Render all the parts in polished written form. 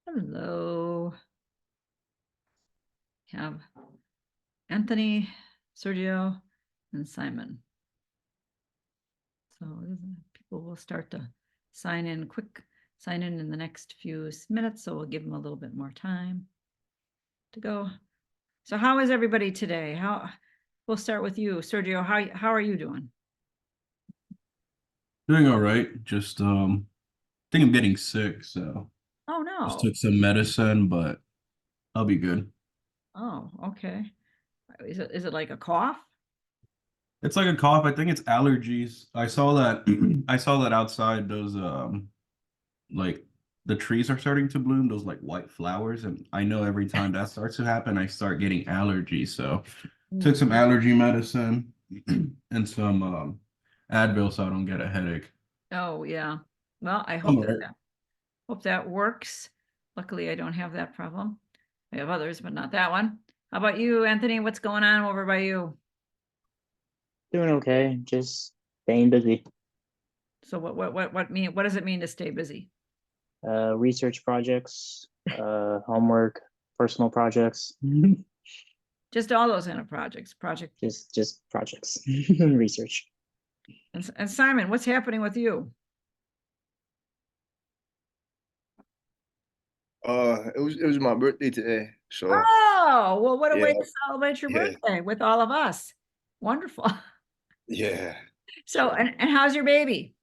Hello. Have Anthony, Sergio, and Simon. So people will start to sign in in the next few minutes. So we'll give them a little bit more time to go. So how is everybody today? We'll start with you, Sergio. How are you doing? Doing all right. Just think I'm getting sick, so Oh just no. took some medicine, but I'll be good. Oh, okay. Is it like a cough? It's like a cough. I think it's allergies. I saw that I saw that outside those like the trees are starting to bloom, those like white flowers, and I know every time that starts to happen, I start getting allergies. So took some Mm. allergy medicine and some Advil so I don't get a headache. Oh yeah. Well, I I'm hope all right. hope that works. Luckily, I don't have that problem. I have others, but not that one. How about you, Anthony? What's going on over by you? Doing okay, just staying busy. So what does it mean to stay busy? Research projects, homework, personal projects, Just all those kind of project. just projects, research. And Simon, what's happening with you? It was my birthday today, so Oh, well, what a yeah, way to celebrate your yeah, birthday with all of us. Wonderful. yeah. So, So and how's your baby?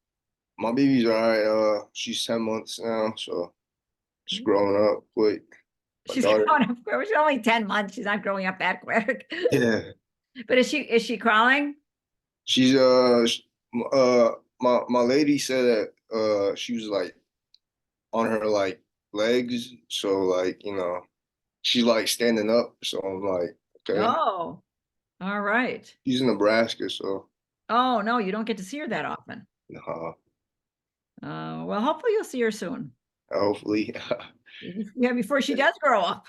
my baby's all right. She's 10 months now, so she's Great. growing up quick. My She's daughter, growing up. She's only 10 months. She's not growing up that quick. yeah, But is she crawling? she's my lady said that she was like on her like legs, so like she's like standing up. So I'm like, okay, Oh, all right. she's in Nebraska, so Oh, no, you don't get to see her that often. uh, Well, hopefully you'll see her soon. hopefully, Yeah, before she does grow up.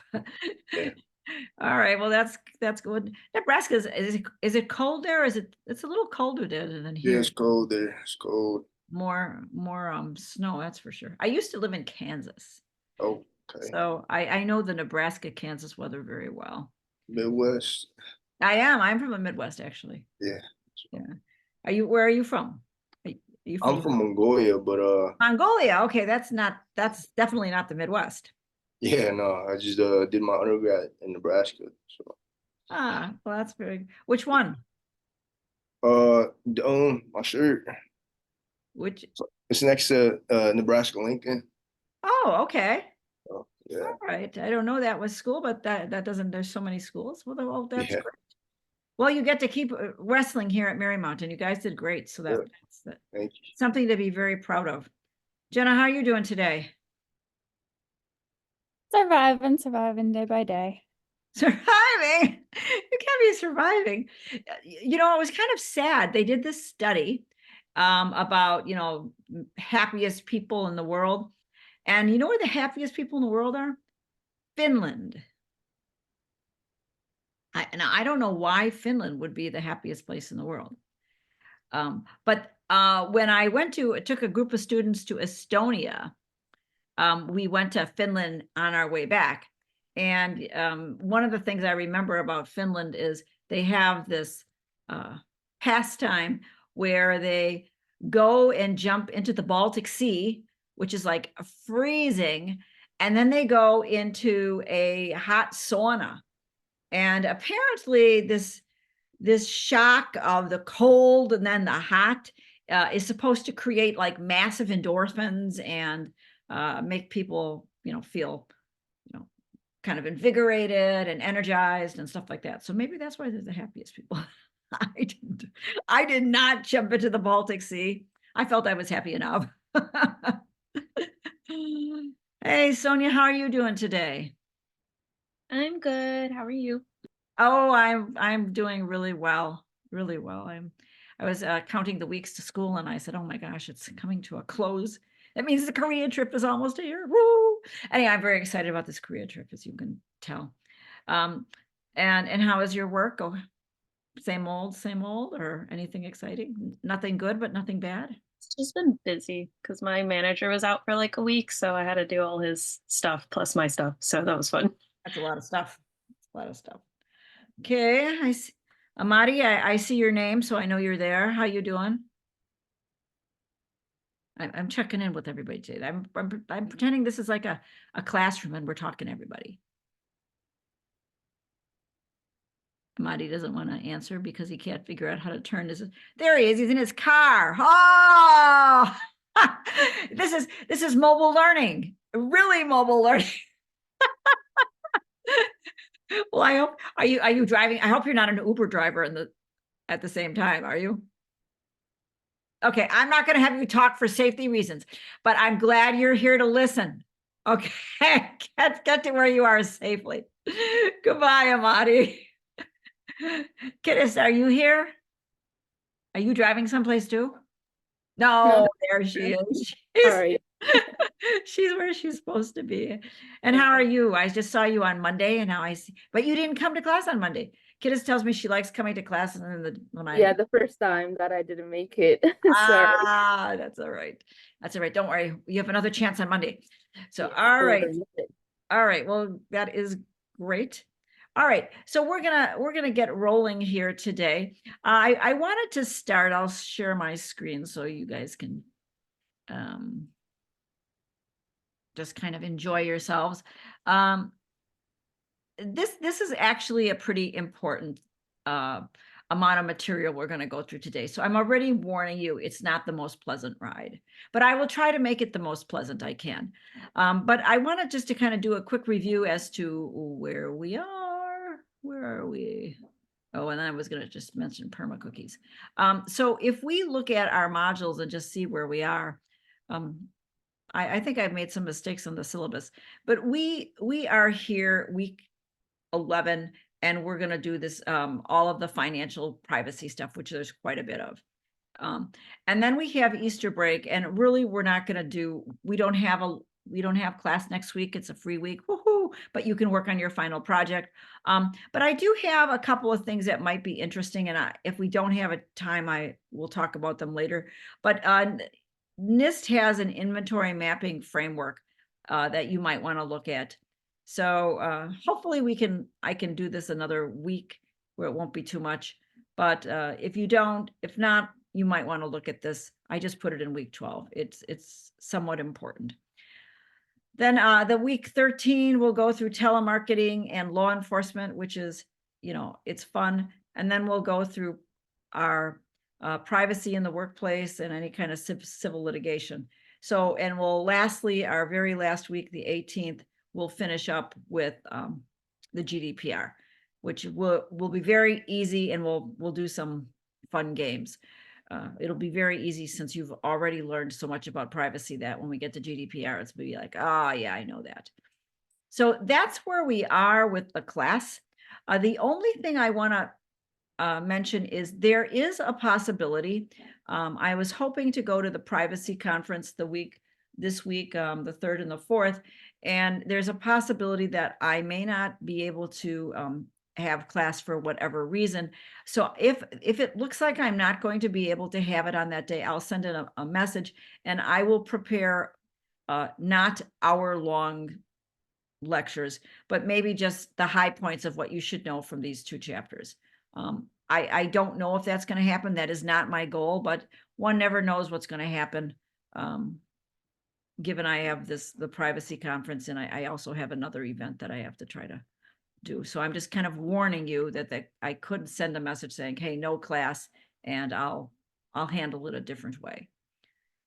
yeah, All right, well, that's good. Nebraska is it cold there? It's a little colder there than yeah. here. It's cold there. It's cold. More snow, that's for sure. I used to live in Kansas, Oh, okay. so I know the Nebraska, Kansas weather very well. Midwest. I'm from the Midwest, actually. Yeah. Yeah. Where are you from? Are you I'm from from Mongolia, but Mongolia? Okay, that's definitely not the Midwest. yeah, no, I just did my undergrad in Nebraska. So Ah, well, that's very, which one? my shirt. Which, It's next to Nebraska Lincoln. oh, okay. So, yeah, All right. I don't know that was school, but that doesn't, there's so many schools. Well, that's yeah, great. Well, you get to keep wrestling here at Marymount, and you guys did great. So yeah. that's Thank you. something to be very proud of. Jenna, how are you doing today? Surviving day by day. Surviving. You can't be surviving. It was kind of sad. They did this study about, happiest people in the world. And you know where the happiest people in the world are? Finland. I don't know why Finland would be the happiest place in the world. But when took a group of students to Estonia, we went to Finland on our way back. And one of the things I remember about Finland is they have this pastime where they go and jump into the Baltic Sea, which is like freezing, and then they go into a hot sauna. And apparently, this shock of the cold and then the hot is supposed to create like massive endorphins and make people, feel, you know, kind of invigorated and energized and stuff like that. So maybe that's why they're the happiest people. I didn't. I did not jump into the Baltic Sea. I felt I was happy enough. Hey, Sonia, how are you doing today? I'm good. How are you? Oh, I'm doing really well, really well. I was counting the weeks to school, and I said, "Oh my gosh, it's coming to a close. That means the Korea trip is almost here." Woo! Anyway, I'm very excited about this Korea trip, as you can tell. Um, and how is your work? Oh, same old, or anything exciting? Nothing good, but nothing bad. It's just been busy because my manager was out for like a week, so I had to do all his stuff plus my stuff. So that was fun. That's a lot of stuff. A lot of stuff. Okay, I see. Amadi, I see your name, so I know you're there. How you doing? I'm checking in with everybody today. I'm pretending this is like a classroom and we're talking to everybody. Amadi doesn't want to answer because he can't figure out how to turn this. There he is. He's in his car. Oh, this is mobile learning. Really mobile learning. Well, I hope are you driving? I hope you're not an Uber driver at the same time, are you? Okay, I'm not going to have you talk for safety reasons, but I'm glad you're here to listen. Okay, get to where you are safely. Goodbye, Amadi. Kiddes, are you here? Are you driving someplace too? No, there she is. Sorry. She's where she's supposed to be. And how are you? I just saw you on Monday and now I see, but you didn't come to class on Monday. Kiddes tells me she likes coming to class and then Yeah, the first time that I didn't make it. Sorry. Ah, that's all right. That's all right. Don't worry. You have another chance on Monday. So, Yeah, all so right. then that's it. All right. Well, that is great. All right. So we're gonna get rolling here today. I wanted to start. I'll share my screen so you guys can just kind of enjoy yourselves. This is actually a pretty important amount of material we're going to go through today. So I'm already warning you, it's not the most pleasant ride, but I will try to make it the most pleasant I can. But I wanted just to kind of do a quick review as to where we are. Where are we? Oh, and then I was going to just mention perma cookies. So if we look at our modules and just see where we are, I think I've made some mistakes on the syllabus, but we are here week 11, and we're going to do this, all of the financial privacy stuff, which there's quite a bit of. And then we have Easter break, and really we're not going to do, we don't have class next week. It's a free week, woohoo, but you can work on your final project. But I do have a couple of things that might be interesting, and if we don't have a time, I will talk about them later. But NIST has an inventory mapping framework that you might want to look at. So hopefully I can do this another week where it won't be too much. But if not, you might want to look at this. I just put it in week 12. It's somewhat important. Then the week 13, we'll go through telemarketing and law enforcement, which is, it's fun. And then we'll go through our privacy in the workplace and any kind of civil litigation. So, and lastly, our very last week, the 18th, we'll finish up with the GDPR, which will be very easy, and we'll do some fun games. It'll be very easy since you've already learned so much about privacy that when we get to GDPR, it's be like, yeah, I know that. So that's where we are with the class. The only thing I want to mention is there is a possibility. I was hoping to go to the privacy conference this week, the 3rd and the 4th, and there's a possibility that I may not be able to have class for whatever reason. So if it looks like I'm not going to be able to have it on that day, I'll send in a message, and I will prepare not hour-long lectures, but maybe just the high points of what you should know from these 2 chapters. I don't know if that's going to happen. That is not my goal, but one never knows what's going to happen. Given I have the privacy conference, and I also have another event that I have to try to do. So I'm just kind of warning you that I could send a message saying, hey, no class, and I'll handle it a different way.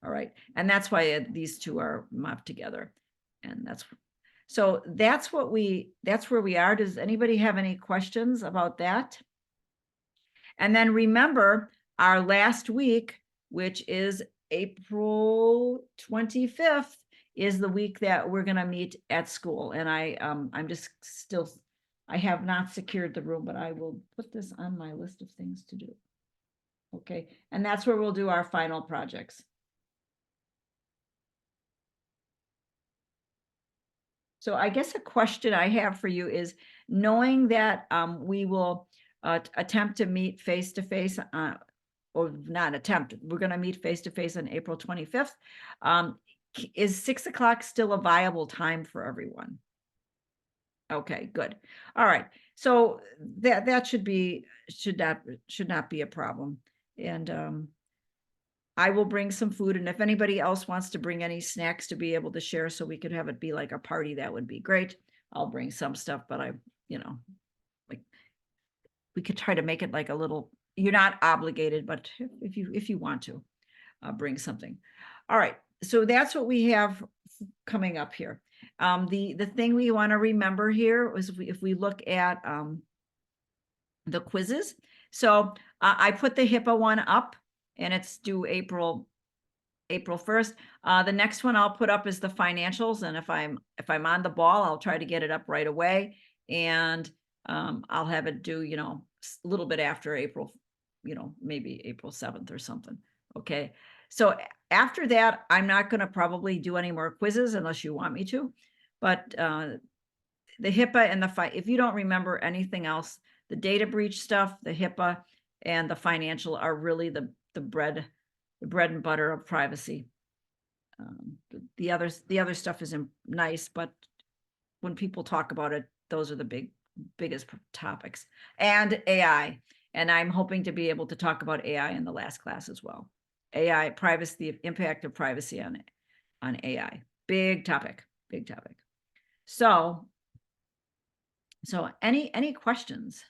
All right. And that's why these 2 are mopped together. And that's where we are. Does anybody have any questions about that? And then remember, our last week, which is April 25th, is the week that we're going to meet at school. And I have not secured the room, but I will put this on my list of things to do. Okay. And that's where we'll do our final projects. So I guess a question I have for you is, knowing that we will attempt to meet face-to-face or not attempt, we're gonna meet face-to-face on April 25th. Is 6 o'clock still a viable time for everyone? Okay, good. All right. So that should not be a problem. And I will bring some food, and if anybody else wants to bring any snacks to be able to share so we could have it be like a party, that would be great. I'll bring some stuff, but like we could try to make it like a little, you're not obligated, but if you want to, bring something. All right. So that's what we have coming up here. The thing we want to remember here is if we look at the quizzes. So I put the HIPAA one up, and it's due April 1st. The next one I'll put up is the financials, and if I'm on the ball, I'll try to get it up right away, and I'll have it due, a little bit after April, maybe April 7th or something. Okay. So after that, I'm not going to probably do any more quizzes unless you want me to, but the HIPAA and if you don't remember anything else, the data breach stuff, the HIPAA and the financial are really the bread and butter of privacy. The other stuff is nice, but when people talk about it, those are the biggest topics. And AI, and I'm hoping to be able to talk about AI in the last class as well. AI, privacy, the impact of privacy on AI. Big topic. So any questions?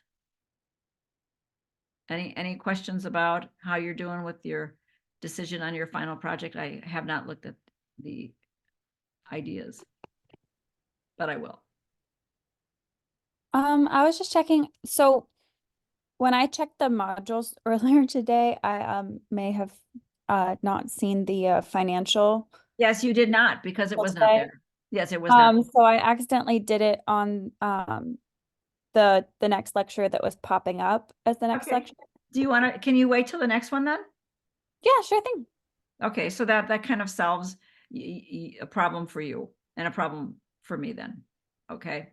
Any questions about how you're doing with your decision on your final project? I have not looked at the ideas, but I will. I was just checking. So when I checked the modules earlier today, I may have not seen the financial. Yes, you did not, because it was not Okay. there. Yes, it was not. So I accidentally did it on the next lecture that was popping up as the next Okay. lecture. Can you wait till the next one then? Yeah, sure thing. Okay, so that kind of solves a problem for you and a problem for me then. Okay.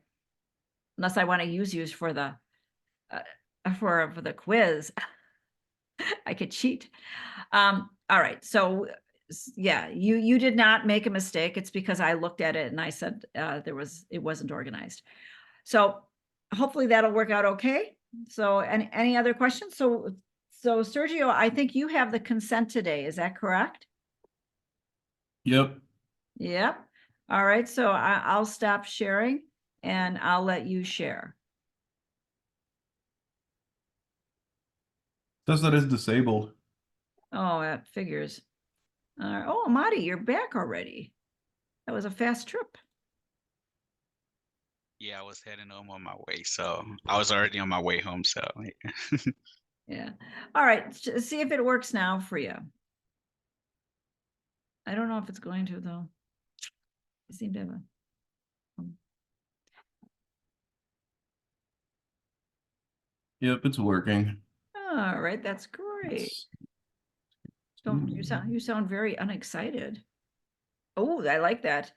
Unless I want to use you for the for the quiz. I could cheat. All right. So yeah, you did not make a mistake. It's because I looked at it and I said it wasn't organized. So hopefully that'll work out okay. So any other questions? So Sergio, I think you have the consent today. Is that correct? Yep. Yep. All right. So I'll stop sharing and I'll let you share. Says that is disabled. Oh, that figures. Oh, Marty, you're back already. That was a fast trip. Yeah, I was heading home on my way, so I was already on my way home. So Yeah. All right. See if it works now for you. I don't know if it's going to though. I seem to have a. Yep, it's working. All right, that's great. You sound very unexcited. Oh, I like that.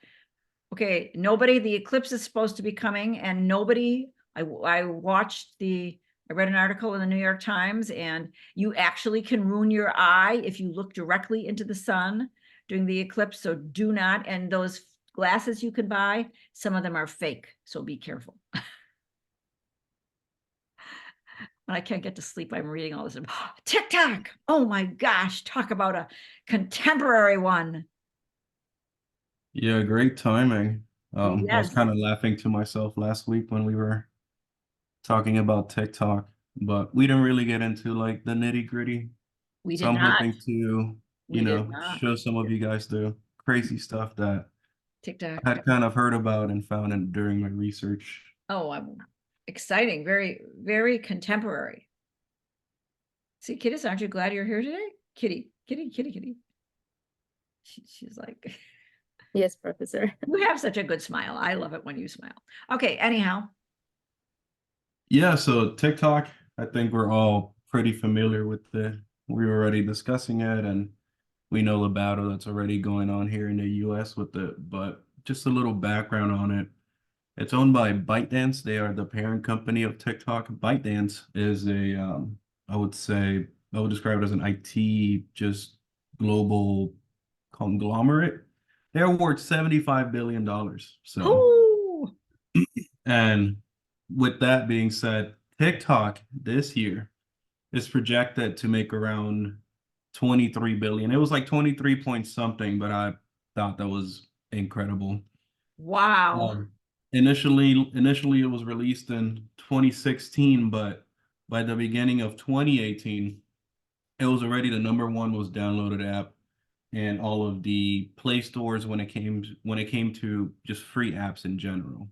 Okay, the eclipse is supposed to be coming, and I read an article in the New York Times, and you actually can ruin your eye if you look directly into the sun during the eclipse. So do not, and those glasses you can buy, some of them are fake, so be careful. When I can't get to sleep, I'm reading all this. TikTok. Oh my gosh, talk about a contemporary one. Yeah, great timing. I was Yes. kind of laughing to myself last week when we were talking about TikTok, but we didn't really get into like the nitty-gritty. We So did I'm not. hoping to, We did not. show some of you guys the crazy stuff that TikTok. I had kind of heard about and found during my research. Oh, I'm exciting. Very, very contemporary. See, Kitty, aren't you glad you're here today? Kitty. She's like, Yes, Professor. you have such a good smile. I love it when you smile. Okay, anyhow. Yeah, so TikTok, I think we're all pretty familiar with we were already discussing it, and we know the battle that's already going on here in the US with but just a little background on it. It's owned by ByteDance. They are the parent company of TikTok. ByteDance is I would say, I would describe it as an IT just global conglomerate. They're worth $75 billion. So, Oh, and with that being said, TikTok this year is projected to make around 23 billion. It was like 23 point something, but I thought that was incredible. wow. Initially it was released in 2016, but by the beginning of 2018, it was already the #1 most downloaded app in all of the Play stores when it came to just free apps in general.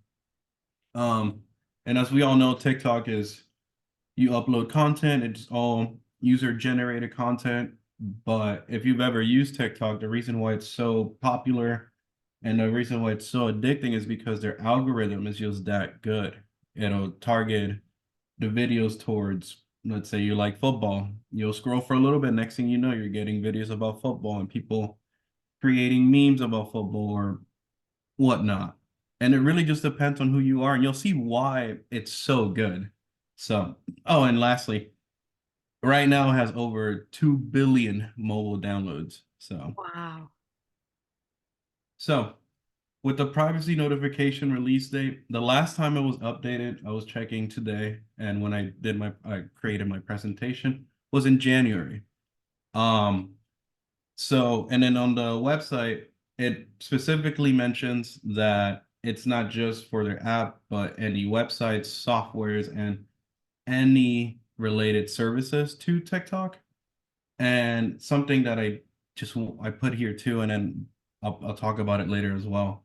And as we all know, TikTok is you upload content, it's all user generated content. But if you've ever used TikTok, the reason why it's so popular and the reason why it's so addicting is because their algorithm is just that good. It'll target the videos towards, let's say you like football. You'll scroll for a little bit. Next thing you know, you're getting videos about football and people creating memes about football or whatnot. And it really just depends on who you are. And you'll see why it's so good. So, oh, and lastly, right now it has over 2 billion mobile downloads. Wow. So with the privacy notification release date, the last time it was updated, I was checking today, and when I created my presentation, was in January. So, and then on the website, it specifically mentions that it's not just for their app, but any websites, softwares, and any related services to TikTok. And something that I put here too, and then I'll talk about it later as well.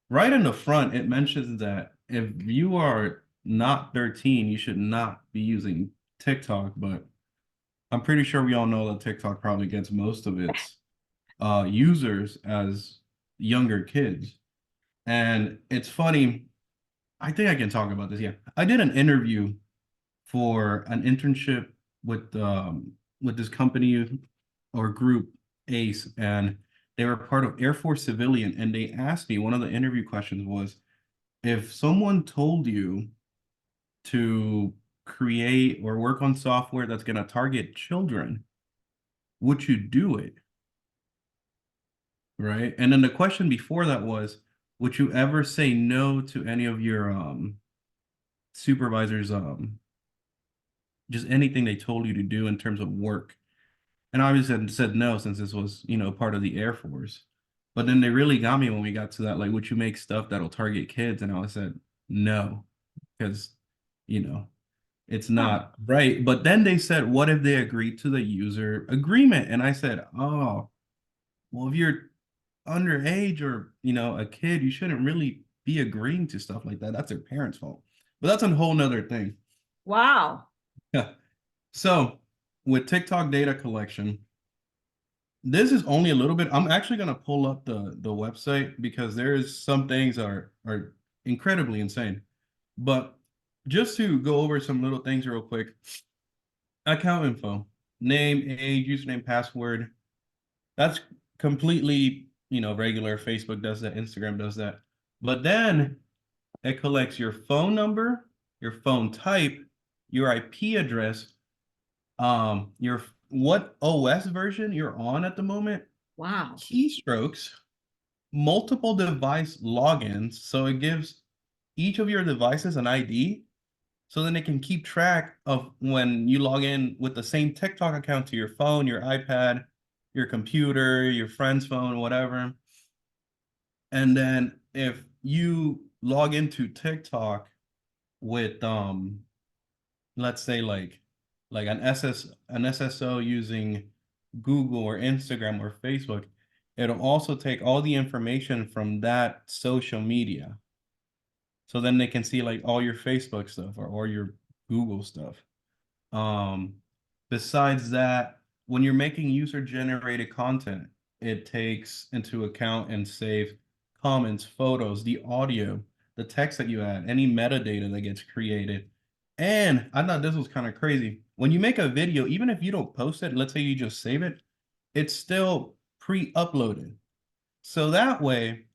Right in the front, it mentions that if you are not 13, you should not be using TikTok, but I'm pretty sure we all know that TikTok probably gets most of its users as younger kids. And it's funny, I think I can talk about this. Yeah, I did an interview for an internship with this company or group, ACE, and they were part of Air Force Civilian, and they asked me, one of the interview questions was, if someone told you to create or work on software that's going to target children, would you do it? Right? And then the question before that was, would you ever say no to any of your supervisors, just anything they told you to do in terms of work? And I obviously said no, since this was, part of the Air Force. But then they really got me when we got to that, like, would you make stuff that'll target kids? And I said no, because, it's not right. But then they said, what if they agreed to the user agreement? And I said, oh, well, if you're underage or, a kid, you shouldn't really be agreeing to stuff like that. That's their parents' fault. But that's a whole nother thing. Wow. Yeah. So with TikTok data collection, this is only a little bit. I'm actually going to pull up the website because there's some things are incredibly insane. But just to go over some little things real quick, account info, name, age, username, password. That's completely, regular. Facebook does that, Instagram does that. But then it collects your phone number, your phone type, your IP address, your what OS version you're on at the moment, Wow. keystrokes, multiple device logins. So it gives each of your devices an ID. So then it can keep track of when you log in with the same TikTok account to your phone, your iPad, your computer, your friend's phone, whatever. And then if you log into TikTok with let's say like an SSO using Google or Instagram or Facebook, it'll also take all the information from that social media. So then they can see like all your Facebook stuff or your Google stuff. Besides that, when you're making user-generated content, it takes into account and saves comments, photos, the audio, the text that you add, any metadata that gets created. And I thought this was kind of crazy. When you make a video, even if you don't post it, let's say you just save it, it's still pre-uploaded. So that way,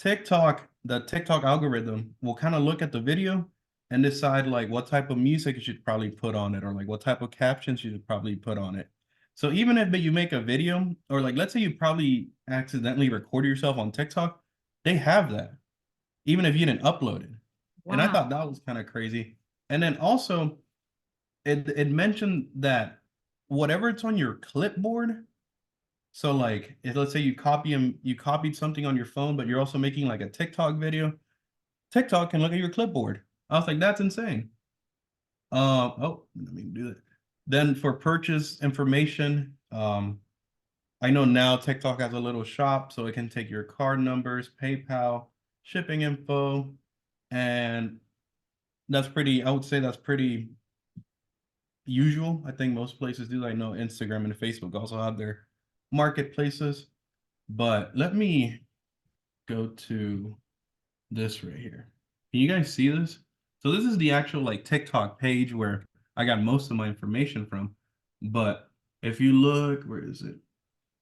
the TikTok algorithm will kind of look at the video and decide like what type of music you should probably put on it, or like what type of captions you should probably put on it. So even if you make a video, or like let's say you probably accidentally recorded yourself on TikTok, they have that, even if you didn't upload it. And I Wow. thought that was kind of crazy. And then also, it mentioned that whatever it's on your clipboard. So like, if let's say you copied something on your phone, but you're also making like a TikTok video, TikTok can look at your clipboard. I was like, that's insane. Oh, let me do it. Then for purchase information, I know now TikTok has a little shop, so it can take your card numbers, PayPal, shipping info, and that's pretty, I would say that's pretty usual. I think most places do. I know Instagram and Facebook also have their marketplaces, but let me go to this right here. Can you guys see this? So this is the actual like TikTok page where I got most of my information from. But if you look, where is it?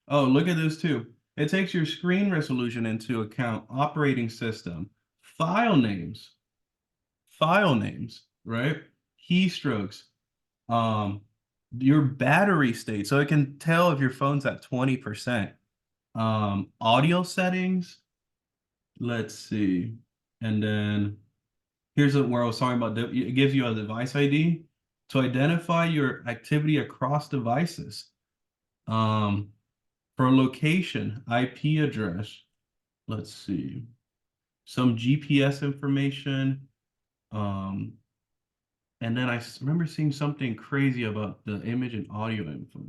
Oh, look at this too. It takes your screen resolution into account, operating system, file names, right? Keystrokes, your battery state. So it can tell if your phone's at 20%. Audio settings. Let's see. And then here's where I was talking about. It gives you a device ID to identify your activity across devices. For location, IP address. Let's see. Some GPS information. And then I remember seeing something crazy about the image and audio info.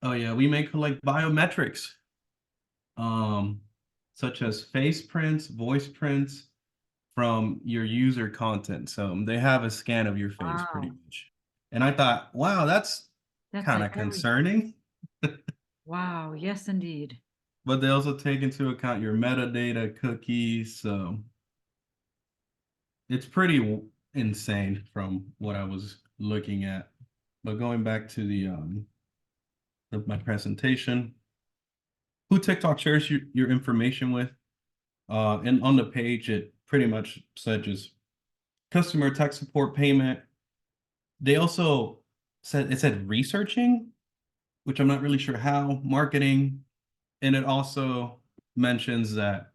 Oh yeah, we may collect biometrics, such as face prints, voice prints from your user content. So they have a scan of your face pretty Wow. much. And I thought, wow, that's That's kind of everything. concerning. Wow, yes, indeed. But they also take into account your metadata, cookies. So it's pretty insane from what I was looking at. But going back to my presentation, who TikTok shares your information with, and on the page it pretty much said just customer tech support, payment. They also said researching, which I'm not really sure how, marketing, and it also mentions that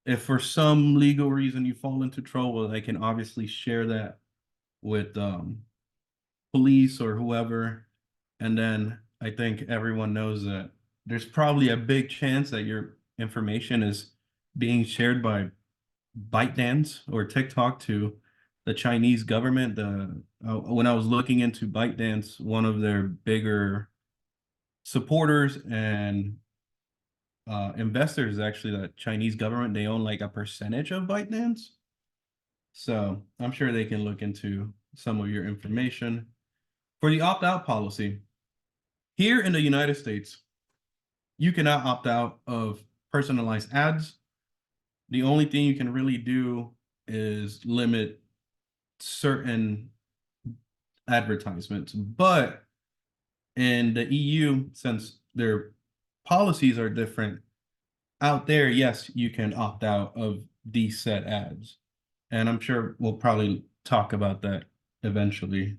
if for some legal reason you fall into trouble, they can obviously share that with police or whoever. And then I think everyone knows that there's probably a big chance that your information is being shared by ByteDance or TikTok to the Chinese government. When I was looking into ByteDance, one of their bigger supporters and investors is actually the Chinese government. They own like a percentage of ByteDance. So I'm sure they can look into some of your information. For the opt-out policy, here in the United States, you cannot opt out of personalized ads. The only thing you can really do is limit certain advertisements. But in the EU, since their policies are different, out there, yes, you can opt out of these set ads. And I'm sure we'll probably talk about that eventually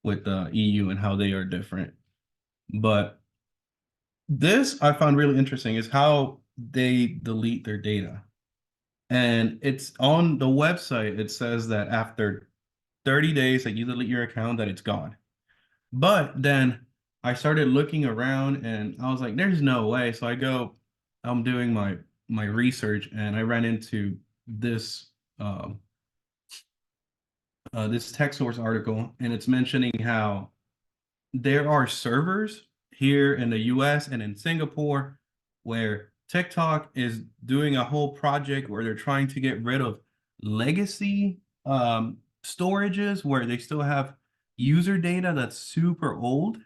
with the EU and how they are different. But this I found really interesting is how they delete their data. And it's on the website, it says that after 30 days that you delete your account, that it's gone. But then I started looking around and I was like, there's no way. So I'm doing my research and I ran into this this TechSource article, and it's mentioning how there are servers here in the US and in Singapore where TikTok is doing a whole project where they're trying to get rid of legacy storages where they still have user data that's super old.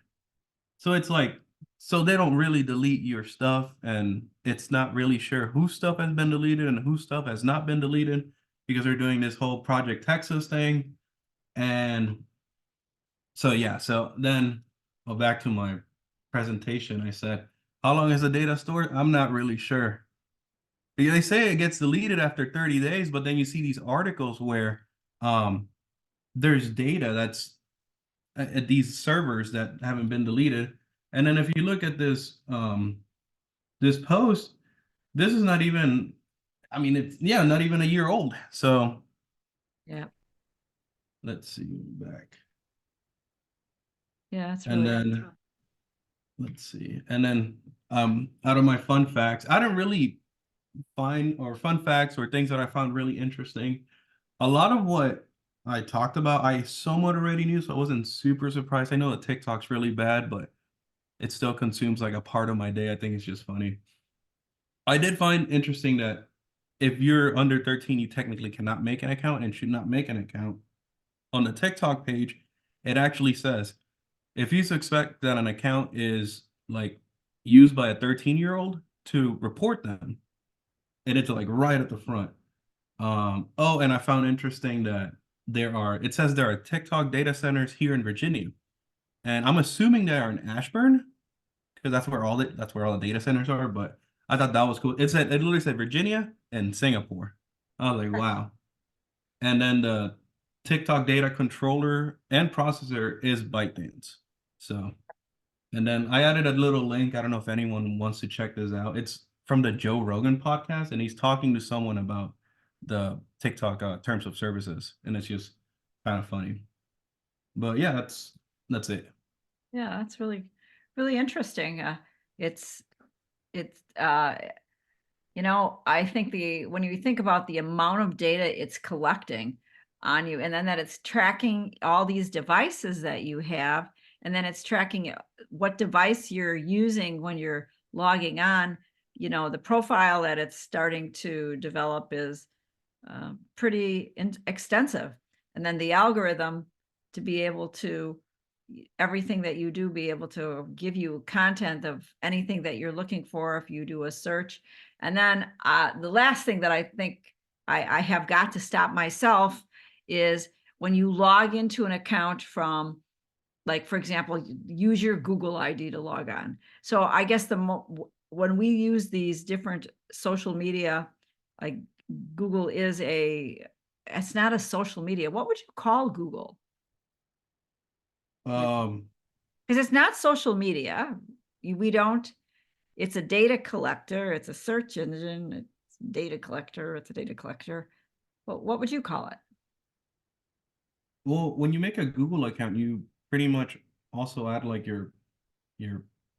So it's like, so they don't really delete your stuff, and it's not really sure whose stuff has been deleted and whose stuff has not been deleted because they're doing this whole Project Texas thing. And so, yeah, so then back to my presentation, I said, how long is the data stored? I'm not really sure. Yeah, they say it gets deleted after 30 days, but then you see these articles where there's data that's at these servers that haven't been deleted. And then if you look at this this post, this is not even, I mean, it's not even a year old. So Yeah. let's see back. Yeah, that's And really. then let's see. And then out of my fun facts, I didn't really find or fun facts or things that I found really interesting. A lot of what I talked about, I somewhat already knew, so I wasn't super surprised. I know that TikTok's really bad, but it still consumes like a part of my day. I think it's just funny. I did find interesting that if you're under 13, you technically cannot make an account and should not make an account. On the TikTok page, it actually says if you suspect that an account is like used by a 13-year-old, to report them. And it's like right at the front. Oh, and I found interesting that it says there are TikTok data centers here in Virginia. And I'm assuming they are in Ashburn, because that's where all the data centers are, but I thought that was cool. It literally said Virginia and Singapore. I was like, wow. And then the TikTok data controller and processor is ByteDance. So, and then I added a little link. I don't know if anyone wants to check this out. It's from the Joe Rogan podcast, and he's talking to someone about the TikTok terms of services, and it's just kind of funny. But yeah, that's it. Yeah, that's really, really interesting. It's, you know, I think when you think about the amount of data it's collecting on you, and then that it's tracking all these devices that you have, and then it's tracking what device you're using when you're logging on, you know, the profile that it's starting to develop is pretty extensive. And then the algorithm to be able to, everything that you do, be able to give you content of anything that you're looking for if you do a search. And then the last thing that I think I have got to stop myself is when you log into an account from, like, for example, use your Google ID to log on. So I guess when we use these different social media, like Google is it's not a social media. What would you call Google? Because it's not social media. It's a data collector, it's a search engine, it's a data collector. But what would you call it? Well, when you make a Google account, you pretty much also add like your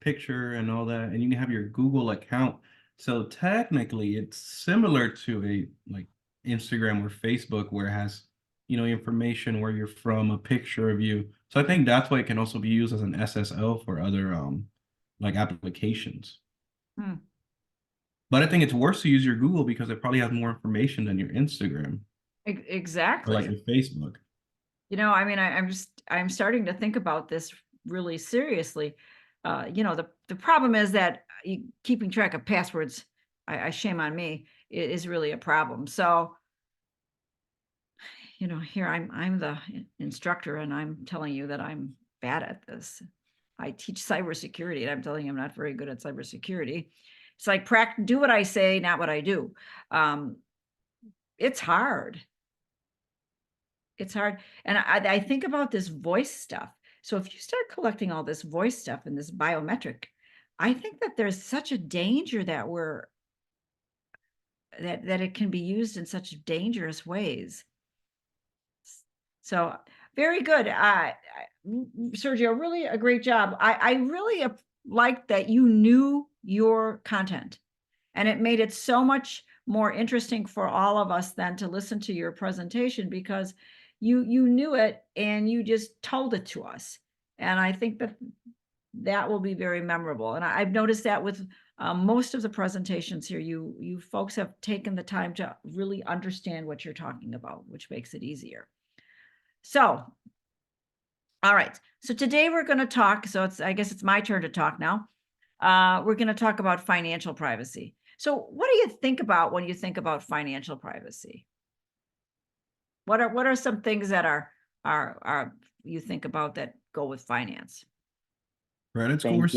picture and all that, and you can have your Google account. So technically, it's similar to a like Instagram or Facebook, where it has information where you're from, a picture of you. So I think that's why it can also be used as an SSO for other like applications. But I think it's worse to use your Google because it probably has more information than your Instagram or Exactly. like your Facebook. You know, I mean, I'm starting to think about this really seriously. You know, the problem is that keeping track of passwords, I shame on me, is really a problem. So, you know, here I'm the instructor, and I'm telling you that I'm bad at this. I teach cybersecurity, and I'm telling you I'm not very good at cybersecurity. It's like do what I say, not what I do. It's hard. It's hard. And I think about this voice stuff. So if you start collecting all this voice stuff and this biometric, I think that there's such a danger that that it can be used in such dangerous ways. So very good. Sergio, really a great job. I really liked that you knew your content, and it made it so much more interesting for all of us than to listen to your presentation, because you knew it and you just told it to us. And I think that will be very memorable. And I've noticed that with most of the presentations here, you folks have taken the time to really understand what you're talking about, which makes it easier. So, all right. So today we're going to talk. So I guess it's my turn to talk now. We're going to talk about financial privacy. So what do you think about when you think about financial privacy? What are some things that are you think about that go with finance? Credit scores.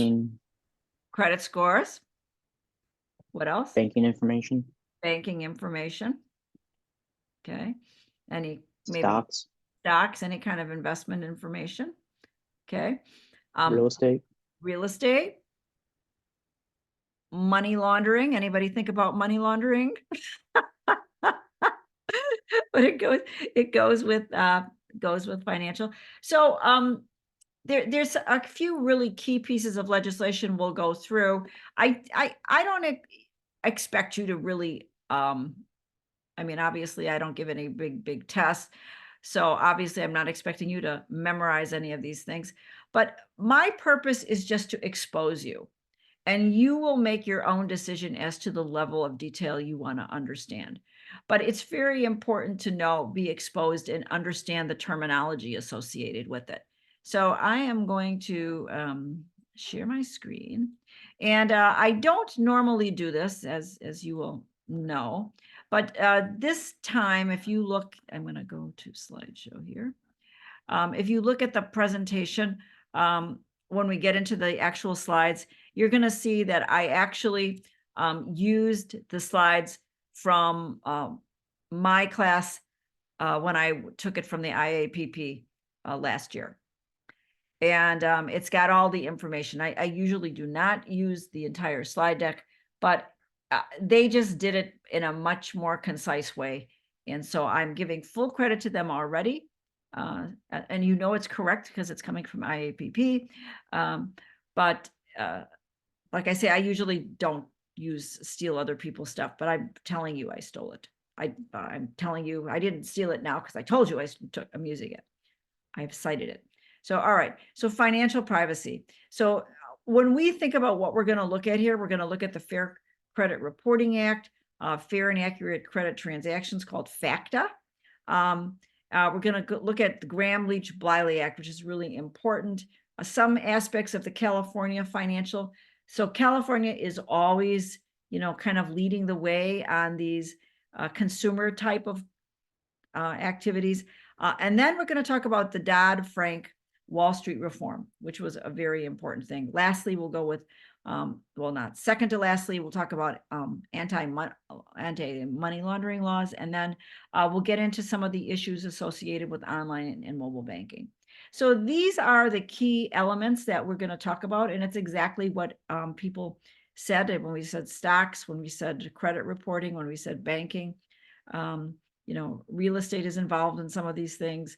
Credit scores. What else? Banking information, Banking information. Okay. Any maybe stocks, stocks, any kind of investment information. Okay. real estate, Real estate. Money laundering. Anybody think about money laundering? But it goes with financial. So there's a few really key pieces of legislation we'll go through. I don't expect you to really I mean, obviously I don't give any big tests. So obviously I'm not expecting you to memorize any of these things, but my purpose is just to expose you, and you will make your own decision as to the level of detail you want to understand. But it's very important to be exposed and understand the terminology associated with it. So I am going to share my screen, and I don't normally do this, as you will know, but this time, if you look, I'm going to go to slideshow here. If you look at the presentation, when we get into the actual slides, you're going to see that I actually used the slides from my class when I took it from the IAPP last year. And it's got all the information. I usually do not use the entire slide deck, but they just did it in a much more concise way. And so I'm giving full credit to them already. And you know it's correct because it's coming from IAPP. But like I say, I usually don't steal other people's stuff, but I'm telling you I stole it. I'm telling you I didn't steal it now because I told you I'm using it. I've cited it. So, all right. So financial privacy. So when we think about what we're going to look at here, we're going to look at the Fair Credit Reporting Act, Fair and Accurate Credit Transactions, called FACTA. We're going to look at the Gramm-Leach-Bliley Act, which is really important. Some aspects of the California financial. So California is always, kind of leading the way on these consumer type of activities. And then we're going to talk about the Dodd-Frank Wall Street reform, which was a very important thing. Lastly, we'll go with, well, not second to lastly, we'll talk about anti-money laundering laws. And then we'll get into some of the issues associated with online and mobile banking. So these are the key elements that we're going to talk about. And it's exactly what people said when we said stocks, when we said credit reporting, when we said banking. Real estate is involved in some of these things,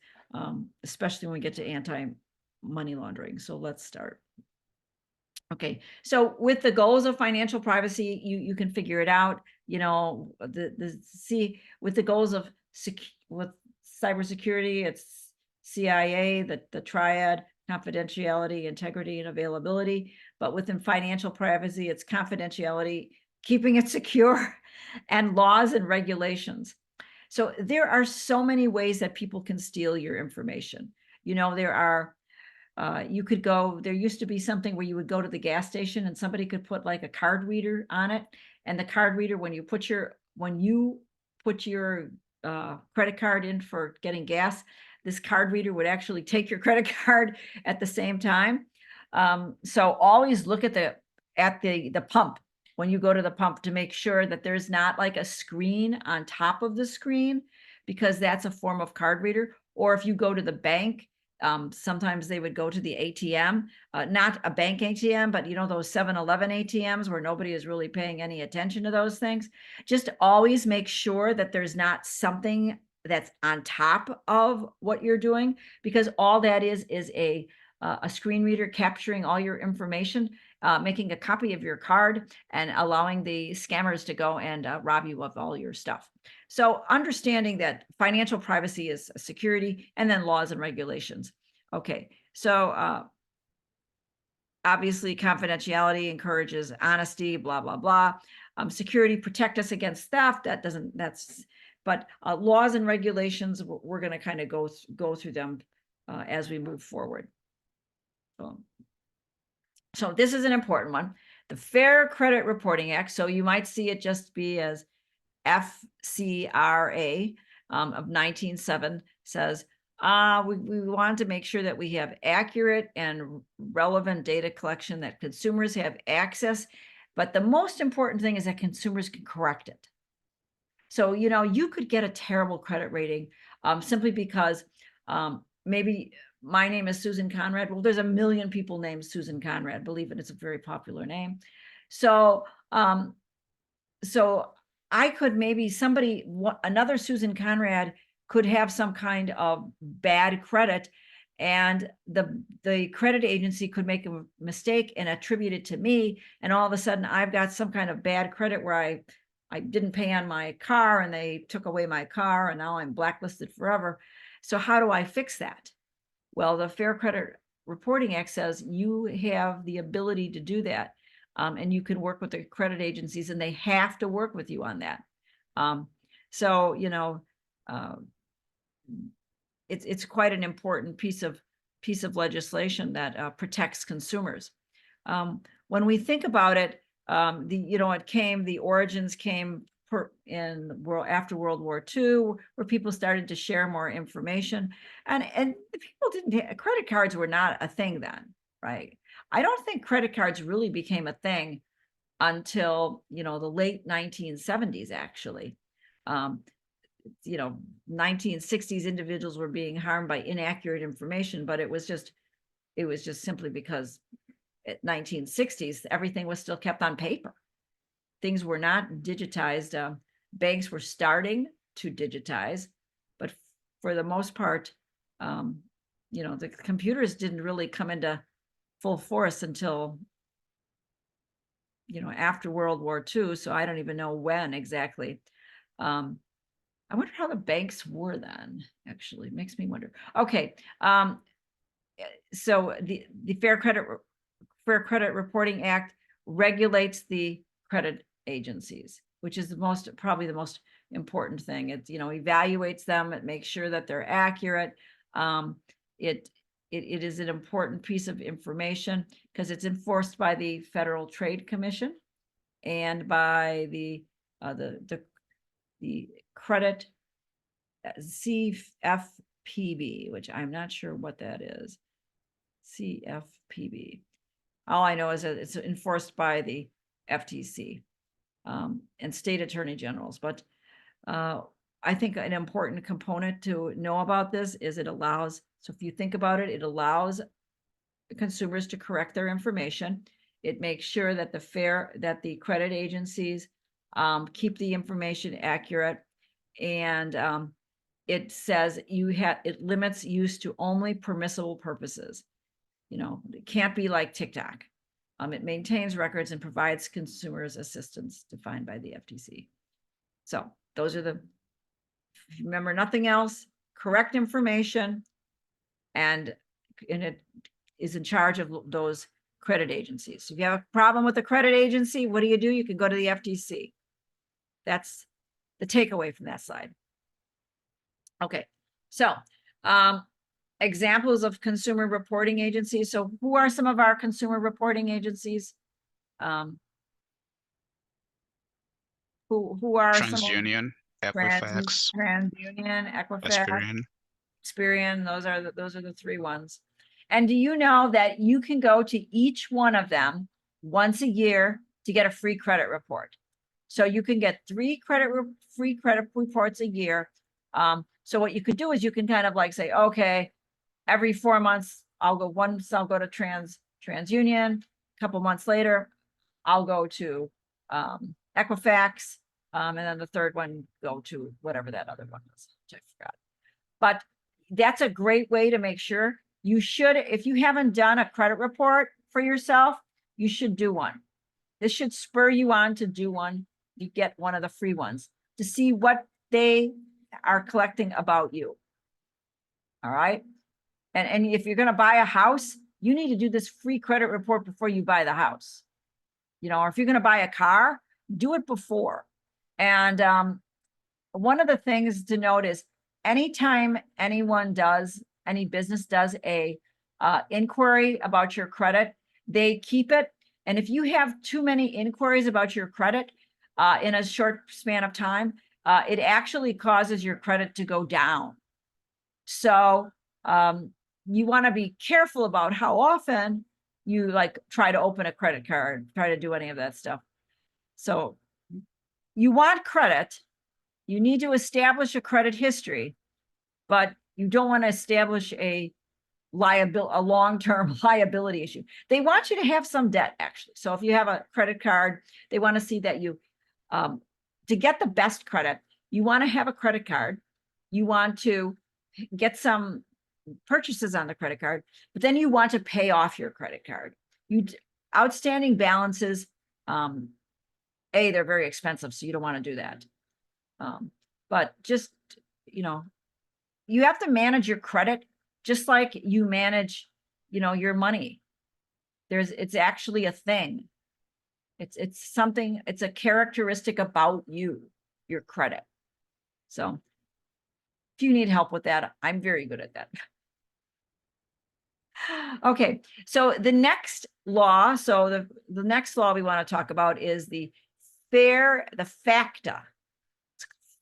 especially when we get to anti-money laundering. So let's start. Okay, so with the goals of financial privacy, you can figure it out. With the goals of with cybersecurity, it's CIA, the triad: confidentiality, integrity, and availability. But within financial privacy, it's confidentiality, keeping it secure, and laws and regulations. So there are so many ways that people can steal your information. There used to be something where you would go to the gas station and somebody could put like a card reader on it. And the card reader, when you put your credit card in for getting gas, this card reader would actually take your credit card at the same time. So always look at the pump when you go to the pump to make sure that there's not like a screen on top of the screen, because that's a form of card reader. Or if you go to the bank, sometimes they would go to the ATM, not a bank ATM, but those 7-Eleven ATMs where nobody is really paying any attention to those things. Just always make sure that there's not something that's on top of what you're doing, because all that is a screen reader capturing all your information, making a copy of your card, and allowing the scammers to go and rob you of all your stuff. So understanding that financial privacy is security, and then laws and regulations. Okay, so obviously confidentiality encourages honesty, blah, blah, blah. Security protect us against theft. But laws and regulations, we're going to kind of go through them as we move forward. So this is an important one, the Fair Credit Reporting Act. So you might see it just be as FCRA of 1907 says, We want to make sure that we have accurate and relevant data collection, that consumers have access. But the most important thing is that consumers can correct it. So, you know, you could get a terrible credit rating simply because maybe my name is Susan Conrad. Well, there's a million people named Susan Conrad. Believe it, it's a very popular name. So, so I could maybe another Susan Conrad could have some kind of bad credit, and the credit agency could make a mistake and attribute it to me, and all of a sudden I've got some kind of bad credit where I didn't pay on my car and they took away my car and now I'm blacklisted forever. So how do I fix that? Well, the Fair Credit Reporting Act says you have the ability to do that. And you can work with the credit agencies, and they have to work with you on that. So, you know, it's quite an important piece of legislation that protects consumers. When we think about it, the origins came after World War II, where people started to share more information, and the people credit cards were not a thing then, right? I don't think credit cards really became a thing until, you know, the late 1970s, actually. 1960s individuals were being harmed by inaccurate information, but it was just simply because at 1960s, everything was still kept on paper. Things were not digitized. Banks were starting to digitize, but for the most part, the computers didn't really come into full force until, after World War II. So I don't even know when exactly. I wonder how the banks were then, actually. It makes me wonder. Okay. So the Fair Credit Reporting Act regulates the credit agencies, which is probably the most important thing. It, evaluates them. It makes sure that they're accurate. It is an important piece of information because it's enforced by the Federal Trade Commission and by the credit CFPB, which I'm not sure what that is. CFPB. All I know is that it's enforced by the FTC and state attorney generals. But I think an important component to know about this is it allows, so if you think about it, it allows consumers to correct their information. It makes sure that the credit agencies keep the information accurate, and it says it limits use to only permissible purposes. It can't be like TikTok. It maintains records and provides consumers assistance defined by the FTC. So those are if you remember nothing else, correct information, and it is in charge of those credit agencies. So if you have a problem with the credit agency, what do? You can go to the FTC. That's the takeaway from that slide. Okay, so examples of consumer reporting agencies. So who are some of our consumer reporting agencies? Who are TransUnion, Equifax, TransUnion, Equifax, Experian. Those are the three ones. And do you know that you can go to each one of them once a year to get a free credit report? So you can get free credit reports a year. So what you could do is you can kind of like say, okay, every 4 months I'll go to TransUnion. A couple months later, I'll go to Equifax, and then the third one go to whatever that other one was, which I forgot. But that's a great way to make sure. You should, if you haven't done a credit report for yourself, you should do one. This should spur you on to do one. You get one of the free ones to see what they are collecting about you. All right. And if you're going to buy a house, you need to do this free credit report before you buy the house. Or if you're going to buy a car, do it before. And one of the things to note is anytime any business does a inquiry about your credit, they keep it. And if you have too many inquiries about your credit in a short span of time, it actually causes your credit to go down. So you want to be careful about how often you like try to open a credit card, try to do any of that stuff. So you want credit, you need to establish a credit history, but you don't want to establish a long-term liability issue. They want you to have some debt, actually. So if you have a credit card, they want to see that you, to get the best credit, you want to have a credit card. You want to get some purchases on the credit card, but then you want to pay off your credit card. Outstanding balances, they're very expensive, so you don't want to do that. But just, you have to manage your credit just like you manage, your money. It's actually a thing. It's something, it's a characteristic about you, your credit. So if you need help with that, I'm very good at that. Okay, so the next law, the next law we want to talk about is the FACTA,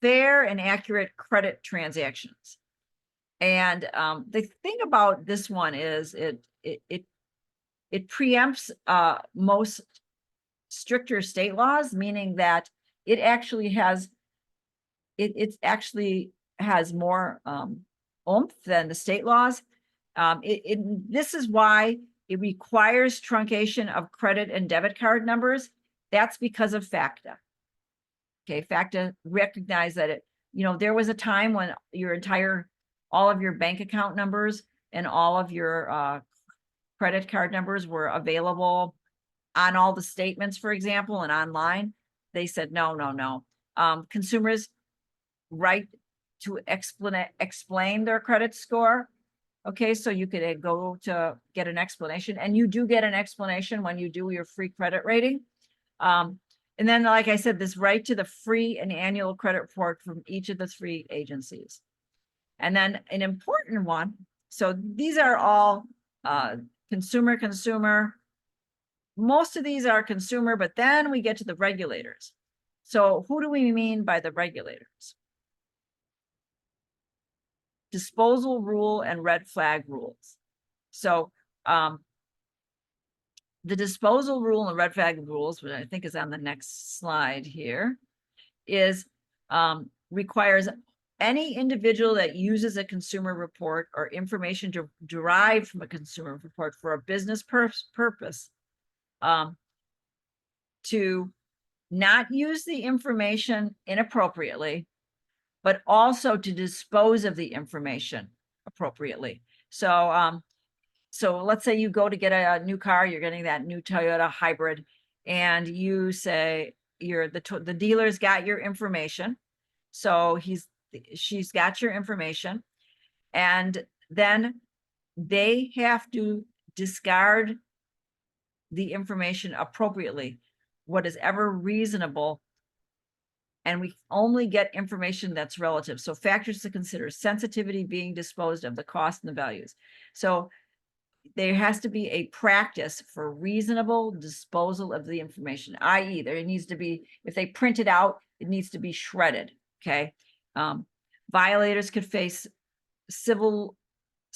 fair and accurate credit transactions. And the thing about this one is it preempts most stricter state laws, meaning that it actually has more oomph than the state laws. This is why it requires truncation of credit and debit card numbers. That's because of FACTA. Okay, FACTA recognized that there was a time when all of your bank account numbers and all of your credit card numbers were available on all the statements, for example, and online. They said, no. Consumers' right to explain their credit score. Okay, so you could go to get an explanation, and you do get an explanation when you do your free credit rating. And then, like I said, this right to the free and annual credit report from each of the 3 agencies. And then an important one, so these are all consumer. Most of these are consumer, but then we get to the regulators. So who do we mean by the regulators? Disposal rule and red flag rules. So the disposal rule and red flag rules, which I think is on the next slide here, is requires any individual that uses a consumer report or information derived from a consumer report for a business purpose to not use the information inappropriately, but also to dispose of the information appropriately. So, so let's say you go to get a new car, you're getting that new Toyota hybrid, and you say the dealer's got your information. So she's got your information, and then they have to discard the information appropriately, what is ever reasonable. And we only get information that's relative. So factors to consider: sensitivity, being disposed of, the cost and the values. So there has to be a practice for reasonable disposal of the information, i.e. there needs to be, if they print it out, it needs to be shredded, okay? Violators could face civil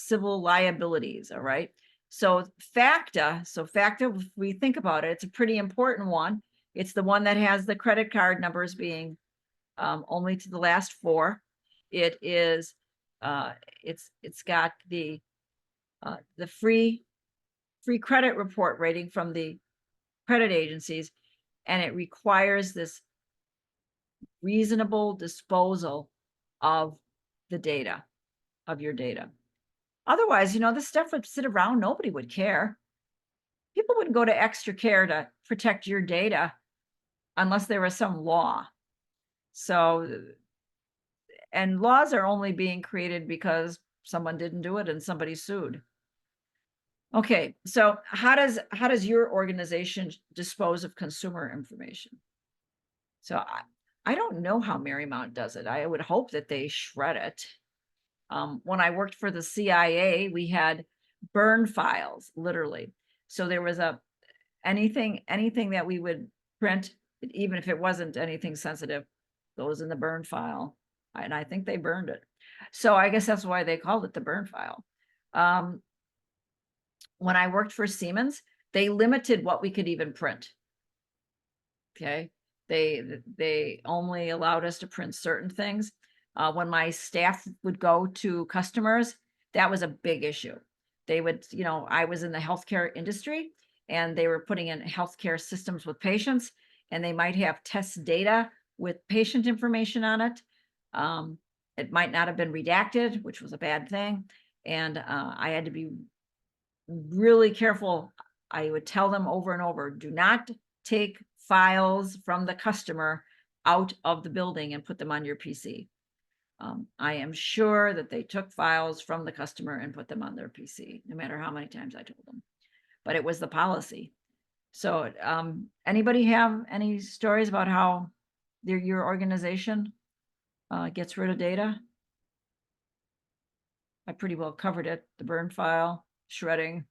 liabilities, all right? So FACTA, if we think about it, it's a pretty important one. It's the one that has the credit card numbers being only to the last 4. It is, it's got the free credit report rating from the credit agencies, and it requires this reasonable disposal of the data, of your data. Otherwise, this stuff would sit around, nobody would care. People wouldn't go to extra care to protect your data unless there was some law. So, and laws are only being created because someone didn't do it and somebody sued. Okay, so how does your organization dispose of consumer information? So I don't know how Marymount does it. I would hope that they shred it. When I worked for the CIA, we had burn files, literally. So there was anything that we would print, even if it wasn't anything sensitive, goes in the burn file. And I think they burned it. So I guess that's why they called it the burn file. when I worked for Siemens, they limited what we could even print. Okay, they only allowed us to print certain things. When my staff would go to customers, that was a big issue. They would, you know, I was in the healthcare industry and they were putting in healthcare systems with patients, and they might have test data with patient information on it. It might not have been redacted, which was a bad thing. And I had to be really careful. I would tell them over and over, do not take files from the customer out of the building and put them on your PC. I am sure that they took files from the customer and put them on their PC, no matter how many times I told them. But it was the policy. So anybody have any stories about how your organization gets rid of data? I pretty well covered it, the burn file, shredding.